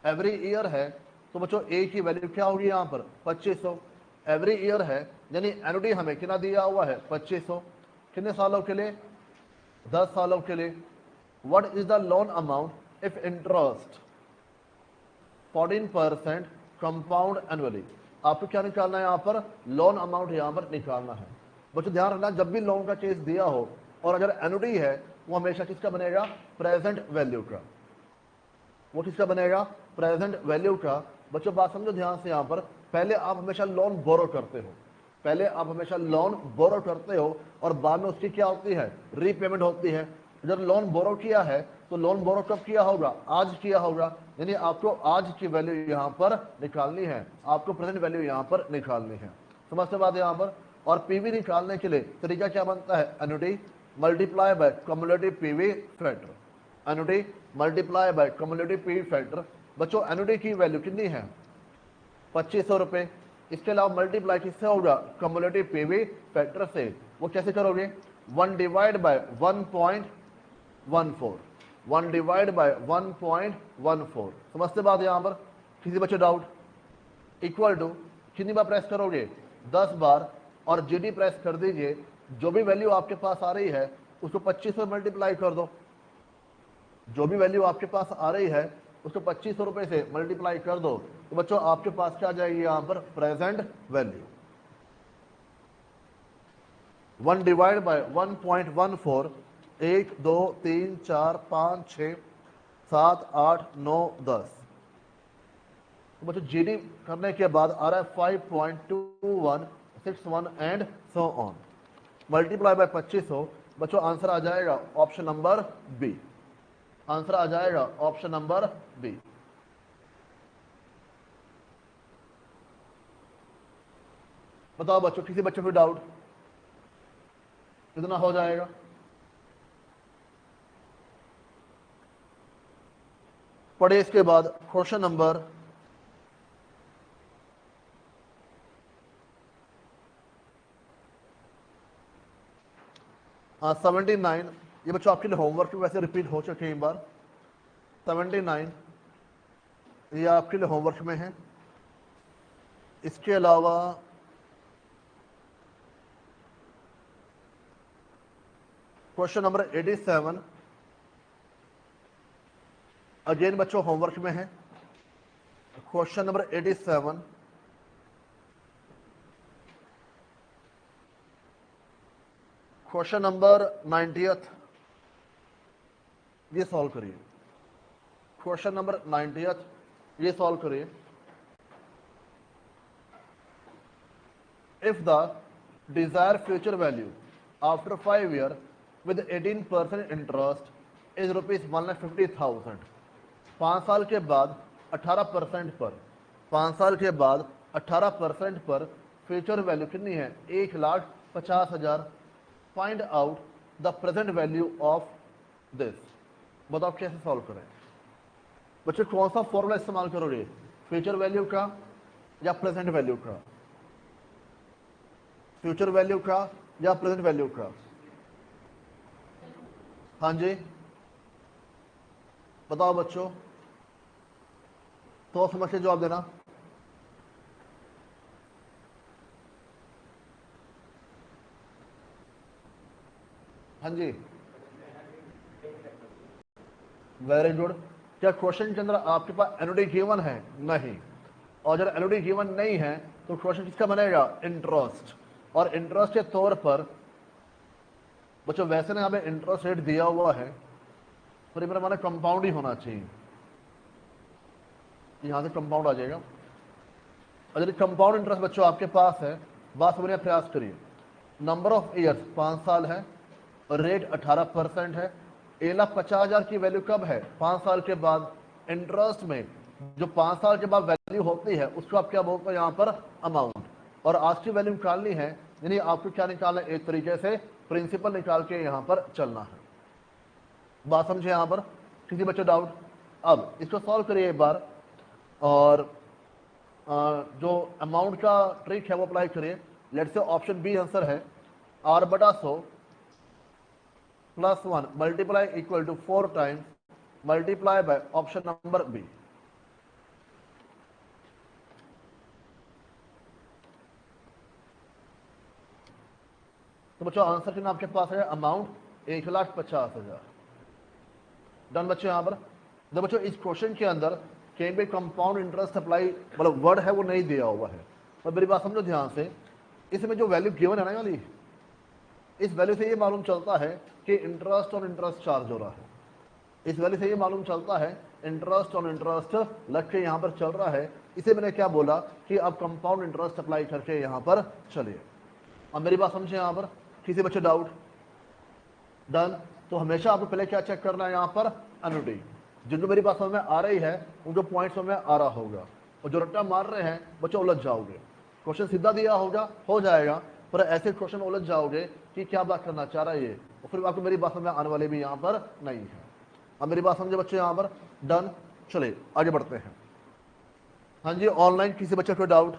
every year है तो बच्चों ए की वैल्यू क्या होगी यहाँ पर 2500, एवरी ईयर है यानी एनुटी हमें कितना दिया हुआ है 2500, कितने सालों के लिए 10 सालों के लिए। What is the loan amount if interest 14% compound annually, आपको क्या निकालना है यहाँ पर लोन अमाउंट यहाँ पर निकालना है। बच्चों ध्यान रखना जब भी लोन का केस दिया हो और अगर एनुटी है वो हमेशा किसका बनेगा प्रेजेंट वैल्यू का, वो किसका बनेगा प्रेजेंट वैल्यू का। बच्चों बात समझो ध्यान से, यहाँ पर पहले आप हमेशा लोन बोरो करते हो, पहले आप हमेशा लोन बोरो करते हो और बाद में उसकी क्या होती है रीपेमेंट होती है। जब लोन बोरो किया है तो लोन बोरो कब किया होगा आज किया होगा, यानी आपको आज की वैल्यू यहाँ पर निकालनी है, आपको प्रेजेंट वैल्यू यहाँ पर निकालनी है। समझते बात है यहाँ पर। और पीवी निकालने के लिए तरीका क्या बनता है, annuity multiply by cumulative PV factor, annuity multiply by cumulative PV factor. बच्चों एनुटी की वैल्यू कितनी है 2500 रुपये, इसके अलावा मल्टीप्लाई किससे होगा कम्युलेटिव पीवी फैक्टर से, वो कैसे करोगे 1 डिवाइड बाय 1.14, 1 डिवाइड बाय 1.14। समझते बात यहाँ पर, किसी बच्चे डाउट? इक्वल टू कितनी बार प्रेस करोगे 10 बार और जीडी प्रेस कर दीजिए, जो भी वैल्यू आपके पास आ रही है उसको 2500 मल्टीप्लाई कर दो, जो भी वैल्यू आपके पास आ रही है उसको 2500 रुपए से मल्टीप्लाई कर दो, तो बच्चों आपके पास क्या आ जाएगी यहाँ पर प्रेजेंट वैल्यू। 1 डिवाइड बाय 1.14, 1 2 3 4 5 6 7 8 9 10, तो बच्चों जीडी करने के बाद आ रहा है 5.2161 and so on, multiply by 2500। बच्चों आंसर आ जाएगा ऑप्शन नंबर बी, आंसर आ जाएगा ऑप्शन नंबर बी। बताओ बच्चों किसी बच्चों को डाउट? कितना हो जाएगा? पढ़े इसके बाद क्वेश्चन नंबर 79, ये बच्चों आपके लिए होमवर्क वैसे रिपीट हो चुके हैं एक बार। 79 ये आपके लिए होमवर्क में है। इसके अलावा क्वेश्चन नंबर 87 अगेन बच्चों होमवर्क में है। Question number 87, question number 90th ये सॉल्व करिए। क्वेश्चन नंबर 90th ये सॉल्व करिए। If the desire future value after 5 year with 18% interest is ₹1,50,000, 5 साल के बाद 18% पर 5 साल के बाद 18% पर फ्यूचर वैल्यू कितनी है? 1,50,000। Find out the present value of this. बताओ कैसे सॉल्व करें? बच्चे कौन सा फॉर्मूला इस्तेमाल करोगे, फ्यूचर वैल्यू का या प्रेजेंट वैल्यू का? फ्यूचर वैल्यू का या प्रेजेंट वैल्यू का? हाँ जी बताओ बच्चों, तो समझ के जवाब देना। हाँ जी वेरी गुड। क्या क्वेश्चन के अंदर आपके पास एनुटी गिवन है? नहीं। और जब एनुटी गिवन नहीं है तो क्वेश्चन किसका बनेगा? इंटरेस्ट। और इंटरेस्ट के तौर पर बच्चों वैसे ना हमें इंटरेस्ट रेट दिया हुआ है, पर मेरा माना कंपाउंड ही होना चाहिए। यहां से कंपाउंड आ जाएगा। और यदि कंपाउंड इंटरेस्ट बच्चों आपके पास है, बात समझने का प्रयास करिए। नंबर ऑफ ईयर्स 5 साल है और रेट 18% है। 1,50,000 की वैल्यू कब है? 5 साल के बाद। इंटरेस्ट में जो 5 साल के बाद वैल्यू होती है उसको आप क्या बोलते हैं यहाँ पर? अमाउंट। और आज की वैल्यू निकालनी है, यानी आपको क्या निकालना है? एक तरीके से प्रिंसिपल निकाल के यहाँ पर चलना है। बात समझे यहाँ पर? किसी बच्चे डाउट? अब इसको सॉल्व करिए एक बार, और जो अमाउंट का ट्रिक है वो अप्लाई करिए। Let's say option B answer है R/100 + 1 multiply equal to 4 times multiply by option number B. तो बच्चों आंसर कितना आपके पास है? अमाउंट 1,50,000। डन बच्चों। यहाँ पर जब बच्चों इस क्वेश्चन के अंदर कहीं भी कंपाउंड इंटरेस्ट अप्लाई मतलब वर्ड है वो नहीं दिया हुआ है, और मेरी बात समझो ध्यान से। इसमें जो वैल्यू गिवन है ना वाली, इस वैल्यू से ये मालूम चलता है कि इंटरेस्ट और इंटरेस्ट चार्ज हो रहा है। इस वैल्यू से ये मालूम चलता है इंटरेस्ट और इंटरेस्ट लग के यहाँ पर चल रहा है। इसे मैंने क्या बोला कि अब कंपाउंड इंटरेस्ट अप्लाई करके यहाँ पर चलिए। अब मेरी बात समझे यहाँ पर? किसी बच्चे डाउट? डन। तो हमेशा आपको पहले क्या चेक करना है यहाँ पर? एनुटी। जिनको मेरी बात समझ में आ रही है उनको पॉइंट समझ में आ रहा होगा, और जो रट्टा मार रहे हैं बच्चों उलझ जाओगे। क्वेश्चन सीधा दिया होगा हो जाएगा, पर ऐसे क्वेश्चन उलझ जाओगे कि क्या बात करना चाह रहा है ये, और फिर आपको मेरी बात समझ में आने वाले भी यहाँ पर नहीं है। अब मेरी बात समझे बच्चे यहाँ पर? डन। चलिए आगे बढ़ते हैं। हाँ जी ऑनलाइन किसी बच्चे को डाउट?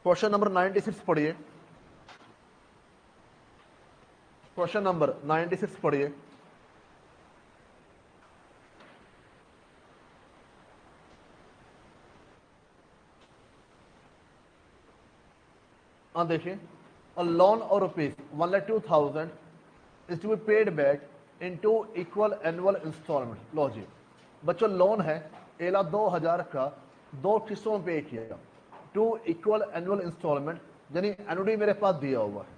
क्वेश्चन नंबर 96 पढ़िए। क्वेश्चन नंबर 96 पढ़िए। हाँ देखिए, a loan of rupees 1,02,000 is to be paid back in 2 equal annual installments। लो जी बच्चों, लोन है 1,02,000 का 2 किस्तों में पे किया, 2 इक्वल एनुअल इंस्टॉलमेंट, यानी एनुटी मेरे पास दिया हुआ है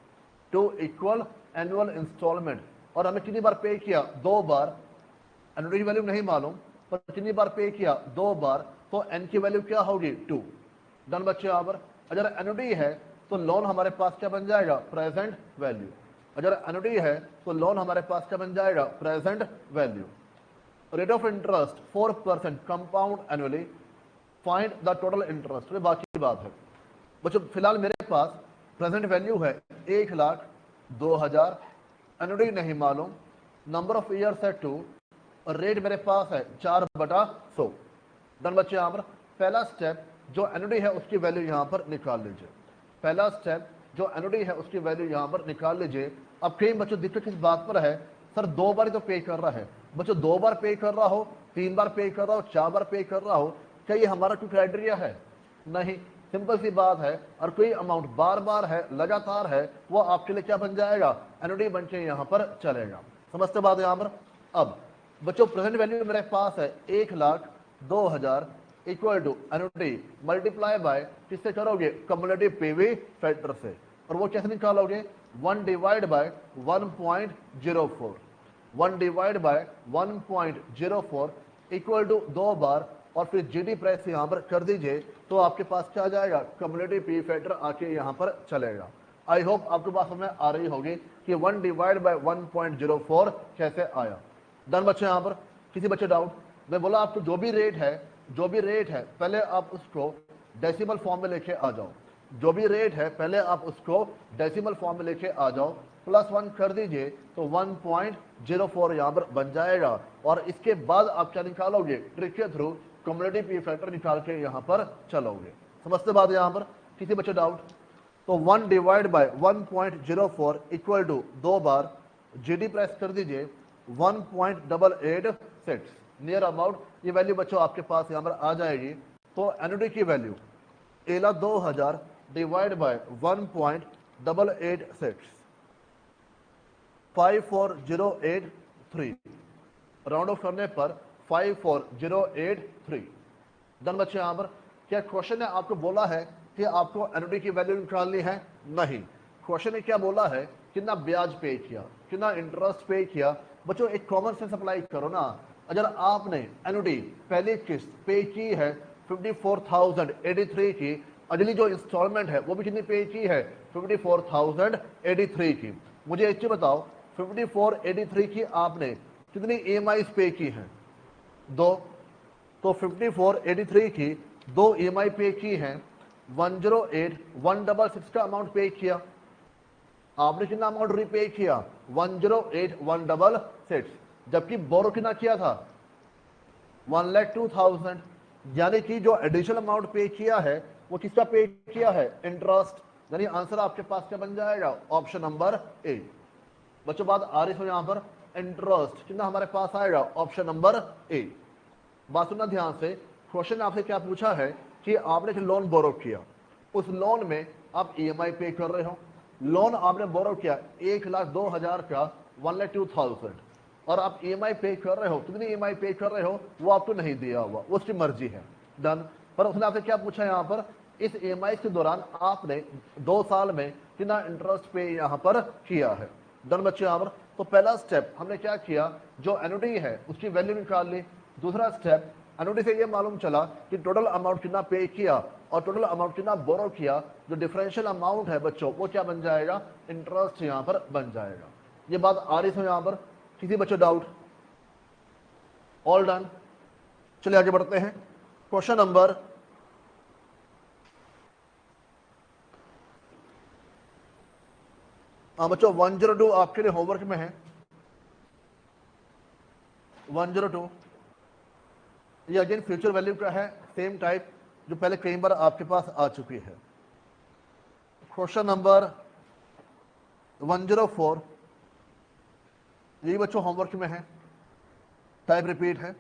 2 इक्वल एनुअल इंस्टॉलमेंट। और हमें कितनी बार पे किया? 2 बार। एनुटी की वैल्यू नहीं मालूम, पर कितनी बार पे किया? 2 बार। तो एन की वैल्यू क्या होगी? 2। डन बच्चे। यहाँ पर अगर एनुटी है तो लोन हमारे पास क्या बन जाएगा? Present value. अगर एनुटी है तो लोन हमारे पास क्या बन जाएगा? Present value. Rate of interest 4% compound annually. Find the total interest. ये बाकी बात है बच्चों। फिलहाल मेरे पास प्रेजेंट वैल्यू है 1,02,000, एनुटी नहीं मालूम, नंबर ऑफ ईयर्स है 2, और रेट मेरे पास है 4/100। डन बच्चे। यहाँ पर पहला स्टेप जो एनुटी है उसकी वैल्यू यहाँ पर निकाल लीजिए। पहला स्टेप जो एनुटी है उसकी वैल्यू यहाँ पर निकाल लीजिए। अब कई बच्चों दिक्कत किस बात पर है? सर 2 बार ही तो पे कर रहा है। बच्चों 2 बार पे कर रहा हो, 3 बार पे कर रहा हो, 4 बार पे कर रहा हो, क्या ये हमारा कोई क्राइटेरिया है? नहीं। सिंपल सी बात है। और कोई अमाउंट बार बार है, लगातार है, वो आपके लिए क्या बन जाएगा? एनुटी बन के यहाँ पर चलेगा। समझते बात यहाँ पर? अब बच्चों प्रेजेंट वैल्यू मेरे पास है 1,02,000, equal to annuity multiply by किससे करोगे, कम्युलेटिव पीवी फैक्टर से। और वो कैसे निकालोगे, 1 divide by 1.04, 1 divide by 1.04 equal to 2 बार, और फिर जीडी प्राइस यहाँ पर कर दीजिए, तो आपके पास क्या आ जाएगा, कम्युलेटिव पी फैक्टर आके यहाँ पर चलेगा। आई होप आपके पास हमें आ रही होगी कि 1 डिवाइड बाय 1.04 कैसे आया। डन बच्चे, यहाँ पर किसी बच्चे डाउट? मैं बोला आपको जो भी रेट है पहले आप उसको डेसिमल फॉर्म में लेके आ जाओ, जो भी रेट है पहले आप उसको डेसिमल फॉर्म में लेके आ जाओ, +1 कर दीजिए तो 1.04 यहाँ पर बन जाएगा। और इसके बाद आप क्या निकालोगे, ट्रिक के थ्रू कम्युलेटिव पी फैक्टर निकाल के यहाँ पर चलोगे। समझते बात यहाँ पर, किसी बच्चे डाउट? तो 1 डिवाइड बाय 1.04 इक्वल टू 2 बार जीडी प्रेस कर दीजिए 1.88 नियर अबाउट, ये वैल्यू बच्चों आपके पास यहाँ पर आ जाएगी। तो एनुटी की value 1,2000 divide by 1.88 54083, round of करने पर 54083। डन बच्चे, यहाँ पर क्या क्वेश्चन ने आपको बोला है कि आपको एनुटी की वैल्यू निकालनी है? नहीं, क्वेश्चन ने क्या बोला है, कितना ब्याज पे किया, कितना इंटरेस्ट पे किया। बच्चों एक कॉमन सेंस अप्लाई करो ना, अगर आपने एनुटी पहली किस्त पे की है 54,083 की, अगली जो इंस्टॉलमेंट है वो भी कितनी पे की है, 54,083 की। मुझे एक चीज बताओ, 5483 की आपने कितनी EMI पे की हैं? 2। तो 5483 की 2 EMI पे की हैं, 108,166 का अमाउंट पे किया। आपने कितना अमाउंट रीपे किया, 108,166, जबकि बोरो कितना किया था, 1,02,000। यानी कि जो एडिशनल अमाउंट पे किया है वो किसका पे किया है, इंटरेस्ट। यानी आंसर आपके पास क्या बन जाएगा, ऑप्शन नंबर ए। बच्चों बात आ रही है यहां पर, इंटरेस्ट कितना हमारे पास आएगा, ऑप्शन नंबर ए। बात सुनना ध्यान से, क्वेश्चन आपसे क्या पूछा है कि आपने एक लोन बोरो किया, उस लोन में आप EMI पे कर रहे हो, लोन आपने बोरो किया 1,02,000 का, 1,02,000, और आप EMI पे कर रहे हो, कितनी EMI पे कर रहे हो वो आपको नहीं दिया हुआ, उसकी मर्जी है। डन। पर उसने आपसे क्या पूछा यहाँ पर, इस EMI के दौरान आपने 2 साल में कितना इंटरेस्ट पे यहाँ पर किया है। डन बच्चे, यहाँ पर तो पहला स्टेप हमने क्या किया, जो एनुटी है उसकी वैल्यू निकाल ली। दूसरा स्टेप, एनुटी से ये मालूम चला कि टोटल अमाउंट कितना पे किया और टोटल अमाउंट कितना बोरो किया, जो डिफरेंशियल अमाउंट है बच्चों वो क्या बन जाएगा, इंटरेस्ट यहाँ पर बन जाएगा। ये बात आ रही है यहाँ पर, किसी बच्चों डाउट? All done. चलिए आगे बढ़ते हैं, क्वेश्चन नंबर बच्चों 102 आपके लिए होमवर्क में है। 102 ये अगेन फ्यूचर वैल्यू का है, सेम टाइप जो पहले कई बार आपके पास आ चुकी है। क्वेश्चन नंबर 104 यही बच्चों होमवर्क में है, टाइप रिपीट है।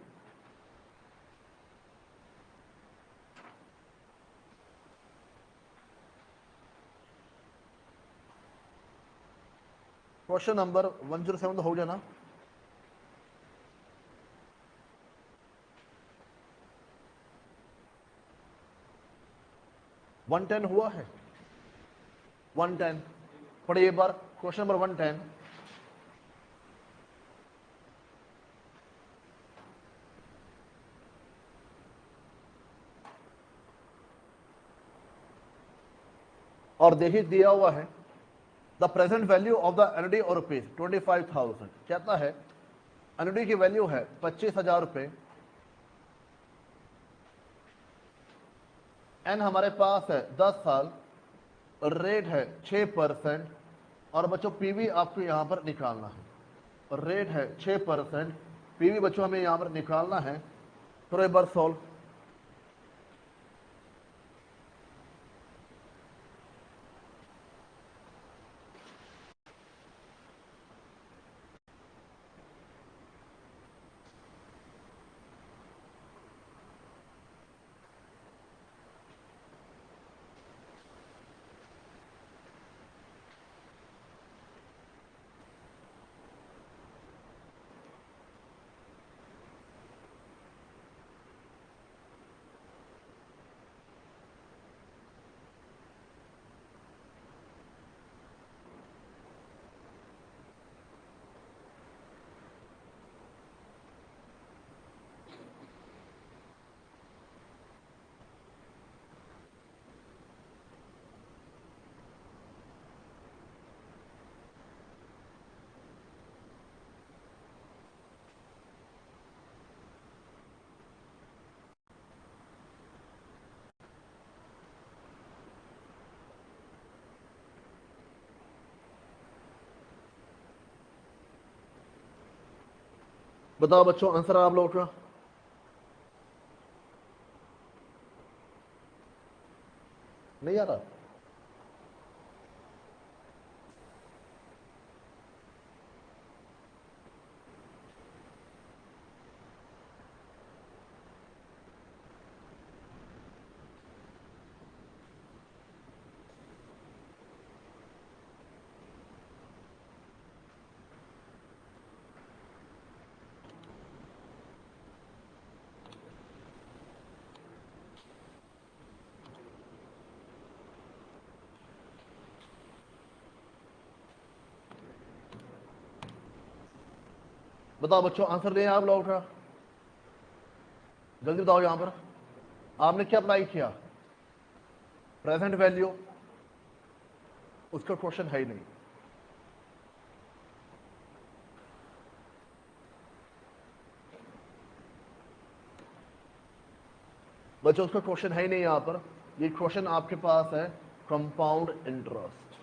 क्वेश्चन नंबर 107 तो हो गया ना? वन 110 हुआ है, 110 पढ़िए एक बार, क्वेश्चन नंबर 110। और देखिए दिया हुआ है, the present value of the annuity और रुपीज 25,000। कहता है एनुटी की वैल्यू है 25,000 रुपये, एन हमारे पास है 10 साल, रेट है 6%, और बच्चों पीवी आपको यहां पर निकालना है, रेट है 6%, पीवी बच्चों हमें यहां पर निकालना है। तो एक बार सॉल्व, बताओ बच्चों आंसर आप लोग का। नहीं आ रहा? बताओ बच्चों आंसर दें आप लोग का, जल्दी बताओ। यहां पर आपने क्या अप्लाई किया? प्रेजेंट वैल्यू, उसका क्वेश्चन है ही नहीं। बच्चों उसका क्वेश्चन है ही नहीं यहां पर। ये क्वेश्चन आपके पास है कंपाउंड इंटरेस्ट।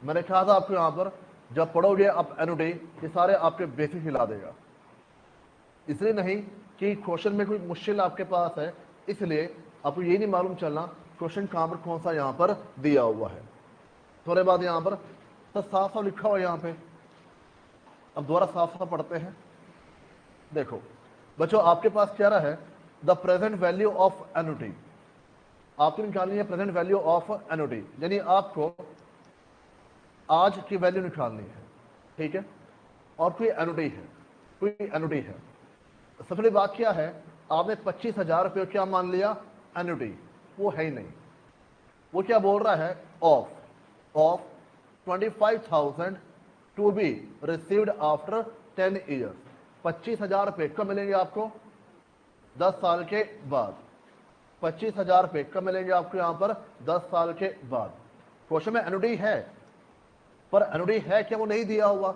मैंने कहा था आपको यहां पर जब पढ़ोगे आप एनुटी, ये सारे आपके बेसिक हिला देगा। इसलिए नहीं कि क्वेश्चन में कोई मुश्किल आपके पास है, इसलिए आपको ये नहीं मालूम चलना क्वेश्चन कहां पर कौन सा यहां पर दिया हुआ है। थोड़े बाद यहां पर तो साफ साफ लिखा हुआ यहां पे। अब दोबारा साफ साफ पढ़ते हैं। देखो बच्चों आपके पास क्या रहा है, the present value of annuity. आपको निकालनी है प्रेजेंट वैल्यू ऑफ एनुटी, यानी आपको आज की वैल्यू निकालनी है, ठीक है। और कोई एनुटी है, कोई एनुटी है। सबसे बड़ी बात क्या है, आपने 25,000 रुपये क्या मान लिया? एनुटी। वो है ही नहीं। वो क्या बोल रहा है? Of 25,000 to be received after 10 years. 25,000 रुपये कब मिलेंगे आपको? 10 साल के बाद। 25,000 रुपये कब मिलेंगे आपको यहां पर? 10 साल के बाद। क्वेश्चन में एनुटी है, पर एनुटी है क्या वो नहीं दिया हुआ।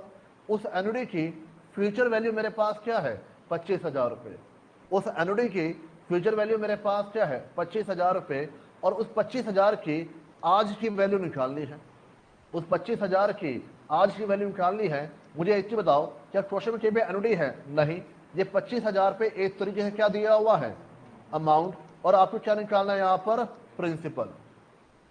उस एनुटी की फ्यूचर वैल्यू मेरे पास क्या है? 25,000 रुपये। उस एनुटी की फ्यूचर वैल्यू मेरे पास क्या है? 25,000 रुपये। और उस 25,000 की आज की वैल्यू निकालनी है। उस 25,000 की आज की वैल्यू निकालनी है। मुझे एक चीज बताओ, क्या क्वेश्चन में कहीं पे एनुटी है? नहीं। ये 25,000 पे एक तरीके से क्या दिया हुआ है? अमाउंट। और आपको क्या निकालना है यहां पर? प्रिंसिपल।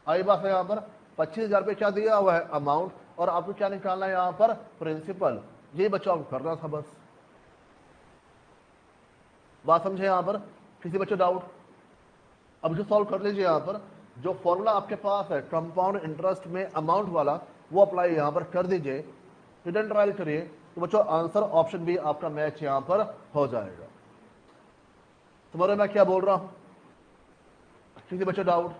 आई बात है, यहां पर 25,000 पे क्या दिया हुआ है? अमाउंट। और आपको क्या निकालना है यहां पर? प्रिंसिपल। ये बच्चों आपको करना था बस। बात समझे यहां पर? किसी बच्चों डाउट? अब जो सॉल्व कर लीजिए यहां पर, जो फॉर्मूला आपके पास है कंपाउंड इंटरेस्ट में अमाउंट वाला, वो अप्लाई यहां पर कर दीजिए। रिटर्न ट्रायल करिए तो बच्चों आंसर ऑप्शन भी आपका मैच यहां पर हो जाएगा। तुम्हारे मैं क्या बोल रहा हूं? किसी बच्चों डाउट?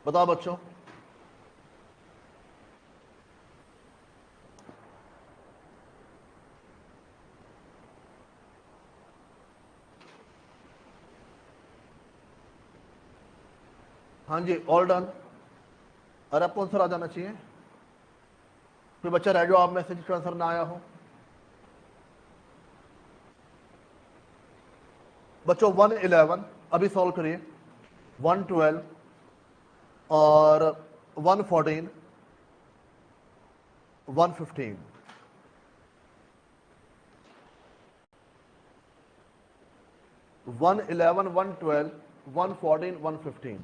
बताओ बच्चों। हाँ जी, ऑल डन। और आपको आंसर आ जाना चाहिए। कोई बच्चा रह गया आप मैसेज का आंसर ना आया हो? बच्चों 111 अभी सॉल्व करिए। 112 और 114, 115। 111, 112, 114, 115।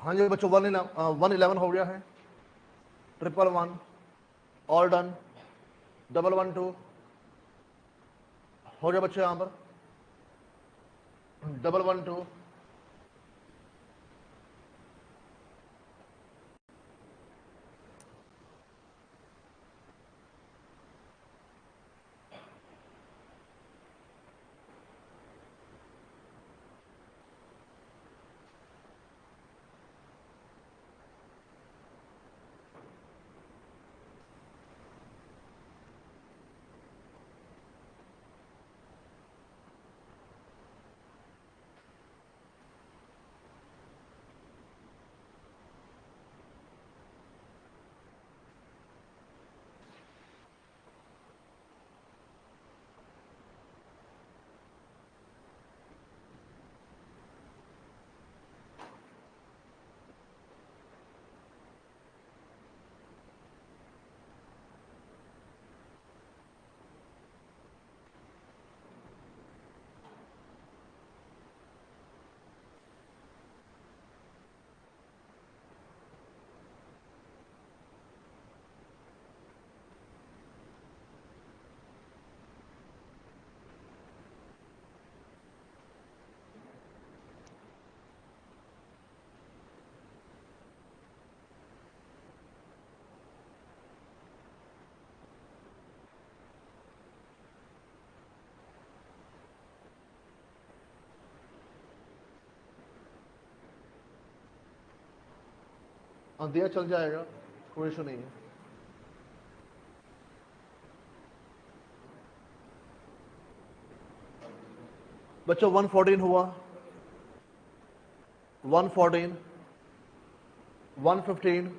हाँ जी बच्चों 111 हो गया है, 111 ऑल डन, 112 हो गया बच्चों, यहाँ पर 112 हाँ दिया चल जाएगा, कोई इशू नहीं है। बच्चों 114 हुआ, 114, 115,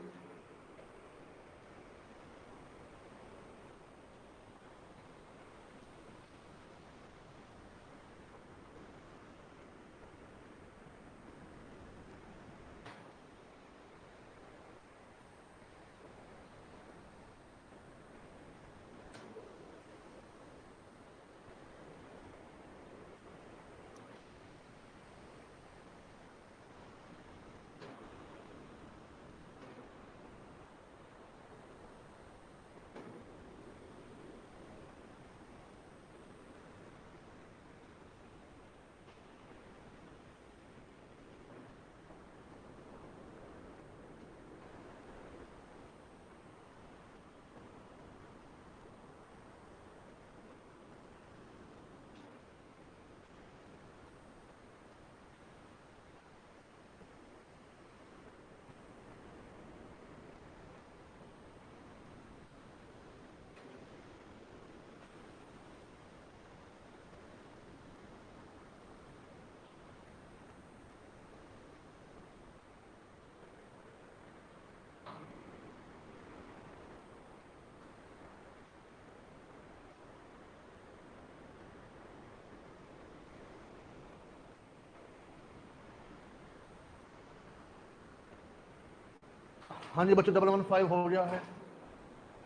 हाँ जी बच्चों 115 हो गया है,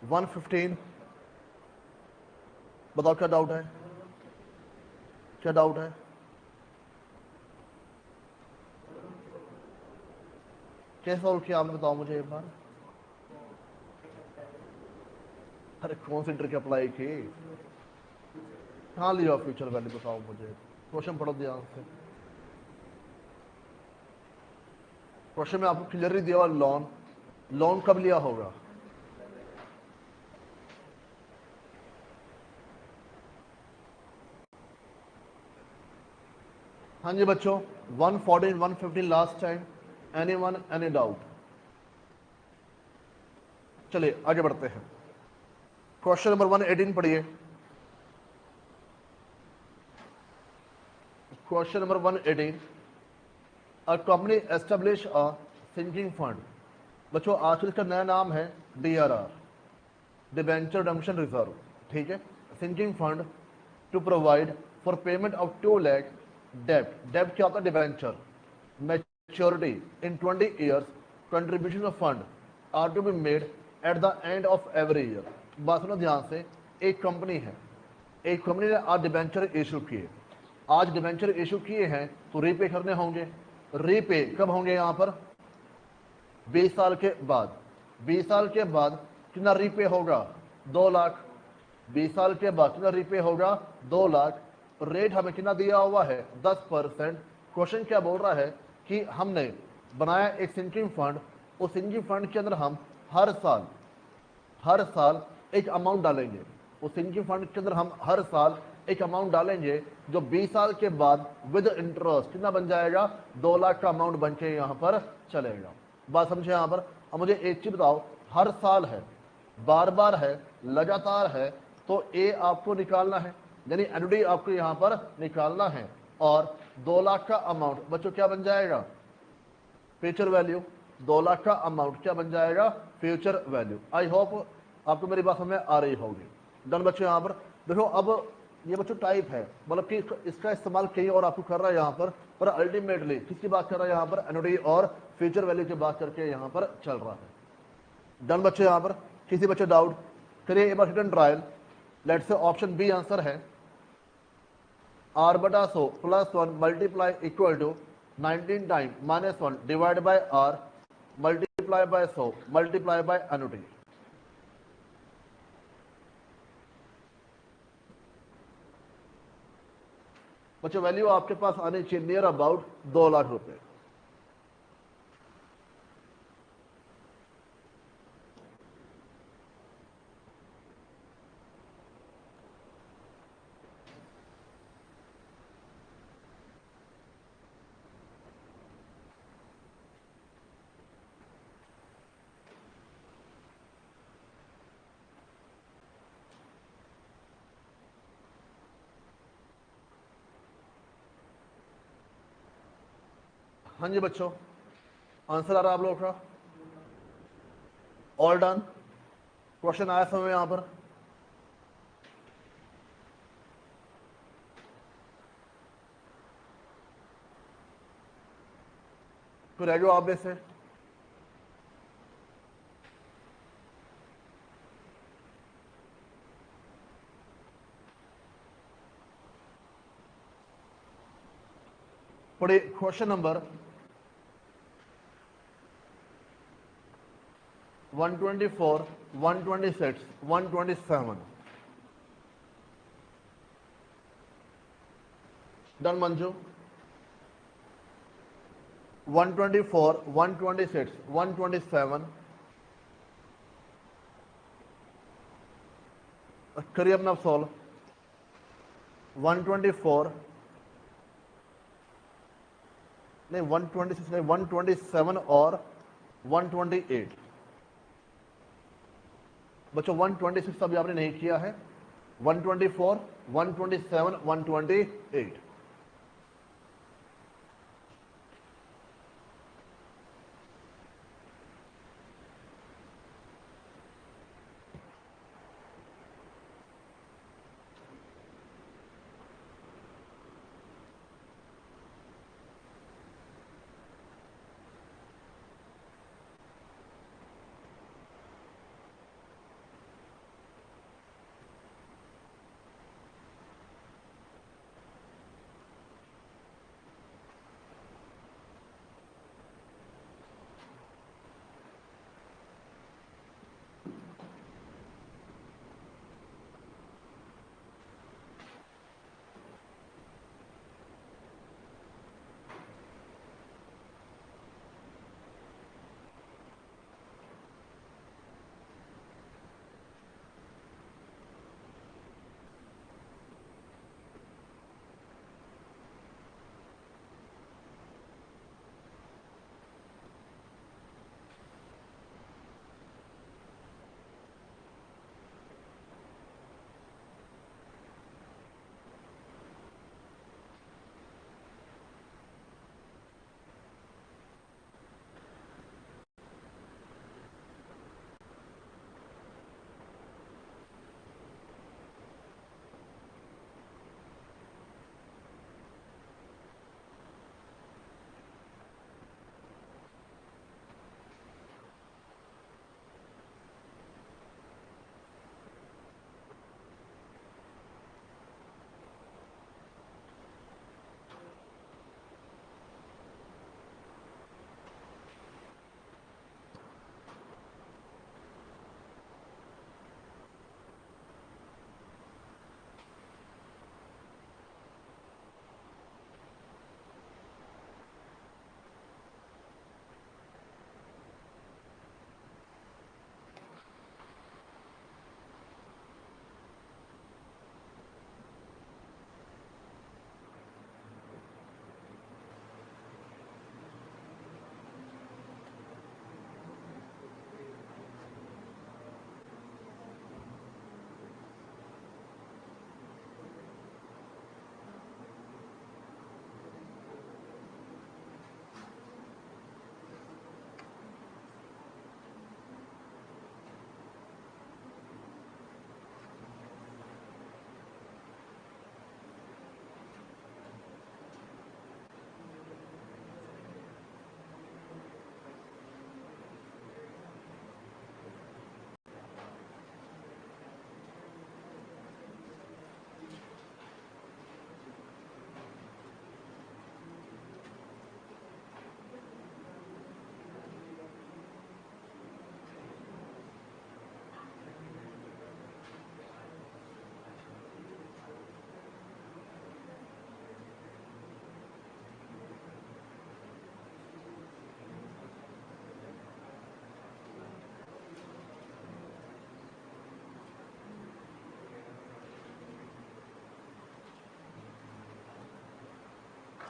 115, बताओ क्या डाउट है, क्या डाउट है? कैसे सॉल्व किया आपने, बताओ मुझे एक बार। अरे कौन सी ट्रिक अप्लाई की, कहाँ लिया फ्यूचर वैल्यू, बताओ मुझे। क्वेश्चन पढ़ो ध्यान से, क्वेश्चन में आपको क्लियरली दिया हुआ लोन, लोन कब लिया होगा? हाँ जी बच्चों 114, 115 last time, any one any doubt? चलिए आगे बढ़ते हैं, क्वेश्चन नंबर 118 पढ़िए। Question number 118, a company establish a sinking fund. बच्चों आजकल इसका नया नाम है DRR, डिबेंचर रिडम्पशन रिजर्व, ठीक है। Sinking fund to provide for payment of 2 lakh डेब्ट, डेब्ट क्या होता है? Debenture, maturity in 20 years, contribution of fund are to be made at the end of every year. बात सुनो ध्यान से, एक कंपनी है, एक कंपनी ने आज डिबेंचर इशू किए, आज डिबेंचर इशू किए हैं तो रीपे करने होंगे। रीपे कब होंगे? यहाँ पर 20 साल के बाद, 20 साल के बाद कितना रीपे होगा? 2 लाख। 20 साल के बाद कितना रीपे होगा? 2 लाख। रेट हमें कितना दिया हुआ है? 10%। क्वेश्चन क्या बोल रहा है कि हमने बनाया एक सिंकिंग फंड, उस सिंकिंग फंड के अंदर हम हर साल एक अमाउंट डालेंगे। उस सिंकिंग फंड के अंदर हम हर साल एक अमाउंट डालेंगे जो 20 साल के बाद विद इंटरेस्ट कितना बन जाएगा? 2 लाख का अमाउंट बन के यहाँ पर चलेगा। बात समझे यहाँ पर? अब मुझे एक चीज बताओ, हर साल है, बार बार है, लगातार है, तो ए आपको निकालना है, यानी एनुटी आपको यहाँ पर निकालना है। और 2 लाख का अमाउंट बच्चों क्या बन जाएगा? Future value. 2 लाख का अमाउंट क्या बन जाएगा? Future value. आई होप आपको मेरी बात समझ में आ रही होगी। डन बच्चों? यहाँ पर देखो, अब ये बच्चों टाइप है, मतलब कि इसका इस्तेमाल कहीं और आपको कर रहा है यहाँ पर अल्टीमेटली किसकी बात कर रहा है यहाँ पर? एनुटी और फ्यूचर वैल्यू की बात करके यहाँ पर चल रहा है। डन बच्चों? यहाँ पर किसी बच्चे डाउट? करिए एक बार hit and trial. Let's say option B answer है r/100 + 1 multiply equal to 19 time -1 divide by r multiply by 100 multiply by annuity. बच्चों वैल्यू आपके पास आनी चाहिए नियर अबाउट 2 लाख रुपए। हाँ जी बच्चों, आंसर आ रहा है आप लोगों का? All done? क्वेश्चन आया समय यहां पर? तो रह जाओ आप में से। पढ़िए क्वेश्चन नंबर 124, 126, 127। डन मंजू? 124, 126, 127 करिए अपना सॉल्व। 124 नहीं, 126 नहीं, 127 और 128। बच्चों 126 अभी आपने नहीं किया है। 124, 127, 128।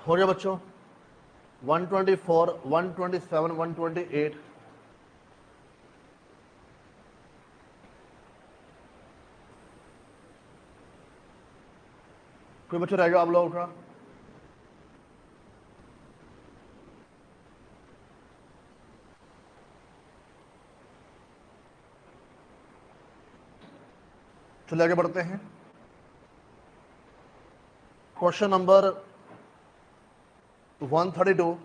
हो गया बच्चों 124, 127, 128। कोई बच्चा रहेगा आप लोगों का? चलिए आगे बढ़ते हैं। Question number 132।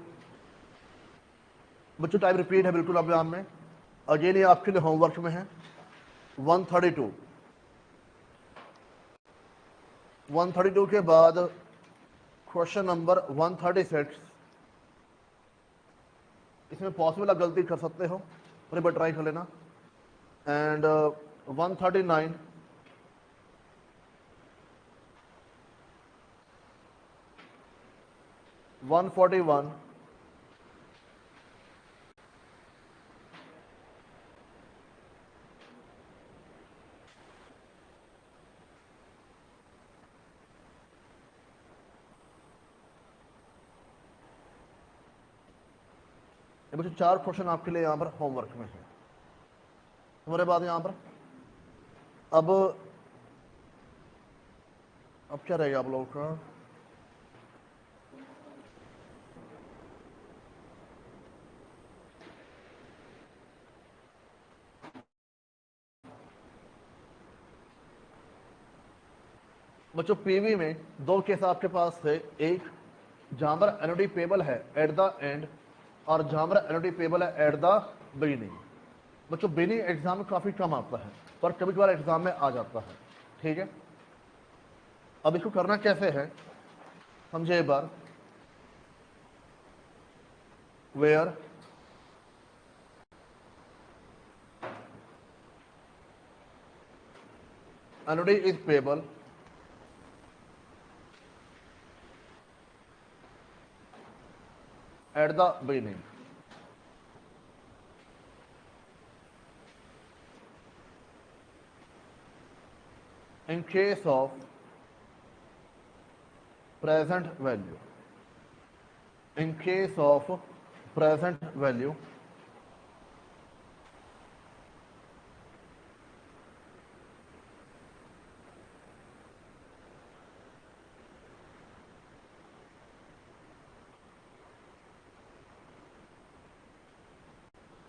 बच्चों टाइप रिपीट है बिल्कुल आप में, अगेन ये आपके लिए होमवर्क में है। 132 132 के बाद क्वेश्चन नंबर 136। इसमें पॉसिबल आप गलती कर सकते हो, पर एक बार ट्राई कर लेना। एंड 139, 141, ये बच्चों 4 क्वेश्चन आपके लिए यहाँ पर होमवर्क में है। हमारे बाद यहाँ पर अब क्या रहेगा आप लोगों का? बच्चों पीवी में 2 केस आपके पास थे, एक जहां पर एनओडी पेबल है एट द एंड और जहां पर एनओडी पेबल है एट द बिगिनिंग। बच्चों बिगिनिंग एग्जाम में काफी कम आता है, पर कभी कभार एग्जाम में आ जाता है। ठीक है, अब इसको करना कैसे है समझे एक बार। Where annuity is payable at the beginning, in case of present value, in case of present value,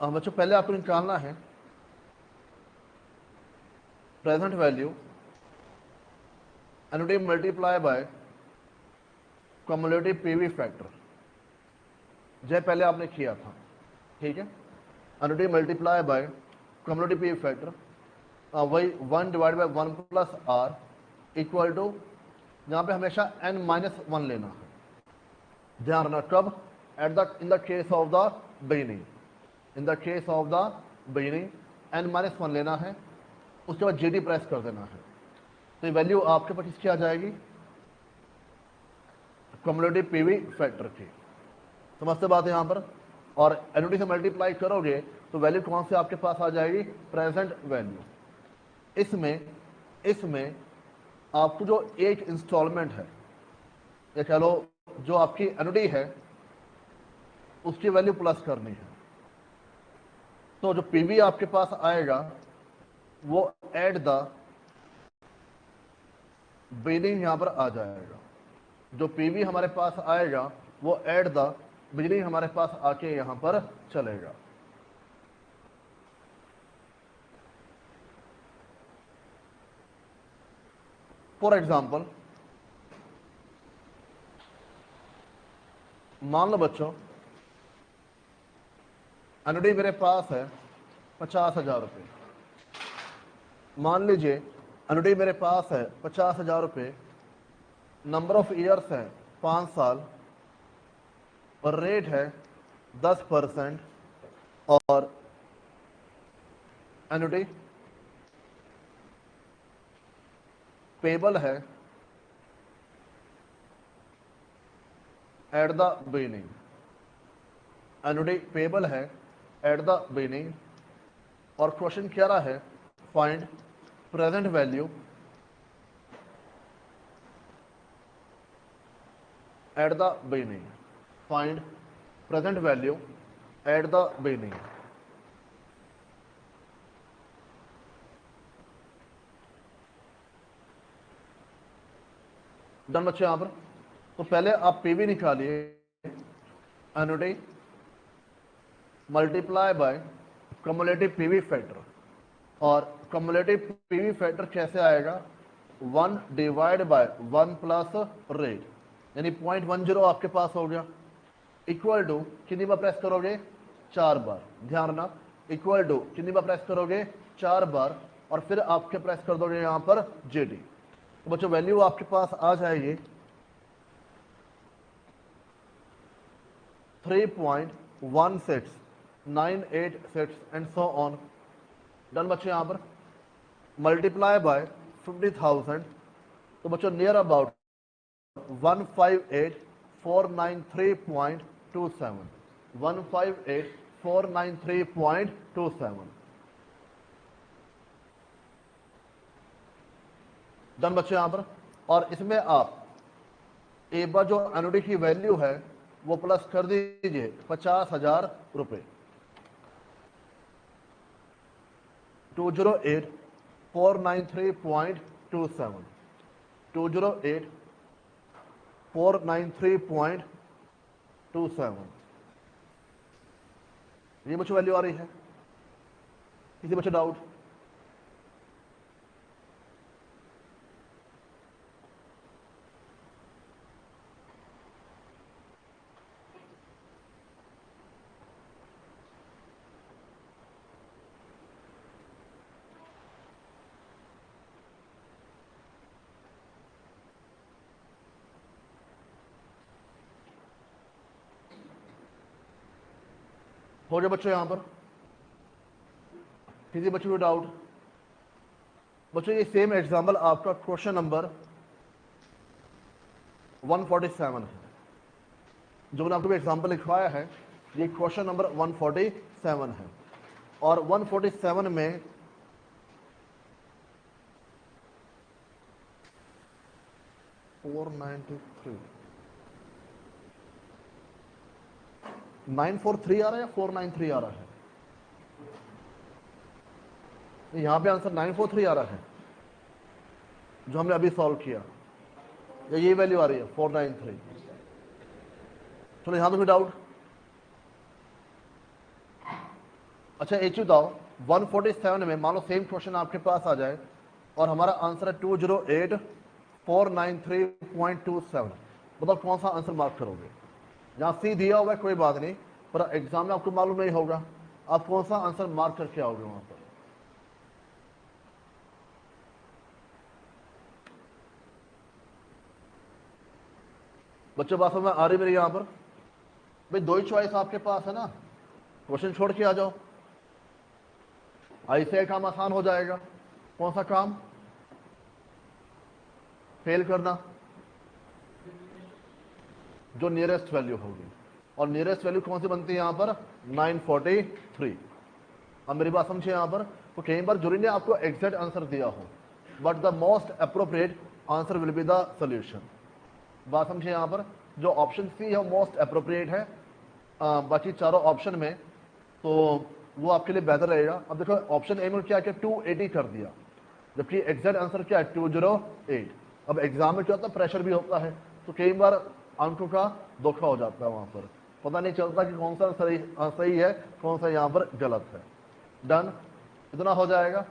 बच्चों पहले आपको निकालना है present value NOD multiply by cumulative PV factor, जय पहले आपने किया था। ठीक है, NOD multiply by cumulative PV factor, वही 1 divide by 1 plus R equal to, यहाँ पे हमेशा n-1 लेना है। ध्यान रखना कब, in the case of the beginning, in the case of the beginning n-1 लेना है, उसके बाद जीडी प्रेस कर देना है। तो ये वैल्यू आपके पास इसकी आ जाएगी कम्युलेटिव पीवी फैक्टर की। समझते बात है यहाँ पर, और एनओडी से मल्टीप्लाई करोगे तो वैल्यू कौन से आपके पास आ जाएगी, प्रेजेंट वैल्यू। इसमें आपको जो एक इंस्टॉलमेंट है या कह लो जो आपकी एनओडी है उसकी वैल्यू प्लस करनी है। तो जो पीवी आपके पास आएगा वो एट द बिगिनिंग यहां पर आ जाएगा। जो पीवी हमारे पास आएगा वो एट द बिगिनिंग हमारे पास आके यहां पर चलेगा। फॉर एग्जाम्पल मान लो बच्चों एनओडी मेरे पास है 50,000 रुपये। मान लीजिए एनओडी मेरे पास है 50,000 रुपये, नंबर ऑफ ईयर्स है 5 साल और रेट है 10% और एनओडी पेबल है at the beginning, NOD payable है एट द बिगिनिंग, और क्वेश्चन क्या रहा है, find present value at the beginning, find present value at the beginning. Done बच्चे यहां पर। तो पहले आप पीवी निकालिए, annuity multiply by cumulative PV factor. और कम्युलेटिव पीवी फैक्टर कैसे आएगा? 1 डिवाइड बाय 1 प्लस रेट, यानी 0.10 आपके पास हो गया, इक्वल टू कितनी बार प्रेस करोगे? 4 बार। ध्यान रखना, इक्वल टू कितनी बार प्रेस करोगे? 4 बार। और फिर आपके प्रेस कर दोगे यहां पर जेडी। तो बच्चों वैल्यू आपके पास आ जाएगी 3.1698 एंड सो ऑन। डन बच्चों यहां पर। मल्टीप्लाई बाय 50,000, तो बच्चों नियर अबाउट 158,493.27, 158,493.27। डन बच्चों यहां पर। और इसमें आप एक बार जो एनुटी की वैल्यू है वो प्लस कर दीजिए 50,000 रुपए। 208,493.27, 208,493.27। ये बच्चों वैल्यू आ रही है। किसी बच्चों डाउट? हो गया बच्चों यहां पर? किसी बच्चों को डाउट? बच्चों ये सेम एग्जाम्पल आपका क्वेश्चन नंबर 147 है, जो मैंने आपको एग्जाम्पल लिखवाया है। ये क्वेश्चन नंबर 147 है। और 147 में 493 943 आ रहा है या 493 आ रहा है? यहां पे आंसर 943 आ रहा है जो हमने अभी सॉल्व किया, या ये वैल्यू आ रही है 493? चलो यहां तो कोई डाउट? अच्छा एक चीज बताओ, 147 में मान लो सेम क्वेश्चन आपके पास आ जाए और हमारा आंसर है 208,493.27, बताओ कौन सा आंसर मार्क करोगे? जहां सी दिया हुआ है कोई बात नहीं, पर एग्जाम में आपको मालूम नहीं होगा, आप कौन सा आंसर मार्क करके आओगे वहां पर? बच्चों बात में आ रही मेरी यहां पर? भाई दो ही चॉइस आपके पास है ना, क्वेश्चन छोड़ के आ जाओ, ऐसे काम आसान हो जाएगा। कौन सा काम? फेल करना, जो नियरेस्ट वैल्यू होगी। और नियरेस्ट वैल्यू कौन सी बनती है यहां पर? 943। अब मेरी बात समझिए यहां पर, तो कई बार जरूरी नहीं आपको एग्जैक्ट आंसर दिया हो, but the most appropriate answer will be the solution. बात समझिए यहां पर, जो ऑप्शन सी है मोस्ट अप्रोप्रिएट है, बाकी चारों ऑप्शन में, तो वो आपके लिए बेहतर रहेगा। अब देखो ऑप्शन ए में क्या क्या 280 कर दिया, जबकि एग्जैक्ट आंसर क्या है? 208। अब एग्जाम में क्या होता है, प्रेशर भी होता है, तो कई बार अंकों का धोखा हो जाता है, वहां पर पता नहीं चलता कि कौन सा सही है, कौन सा यहाँ पर गलत है। डन, इतना हो जाएगा।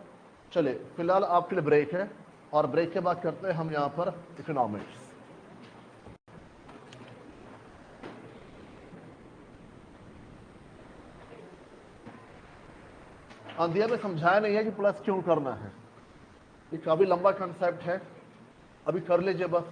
चलिए फिलहाल आपके लिए ब्रेक है, और ब्रेक के बाद करते हैं हम यहाँ पर इकोनॉमिक्स। अंधिया में समझाया नहीं है कि प्लस क्यों करना है, ये काफी लंबा कंसेप्ट है, अभी कर लीजिए बस।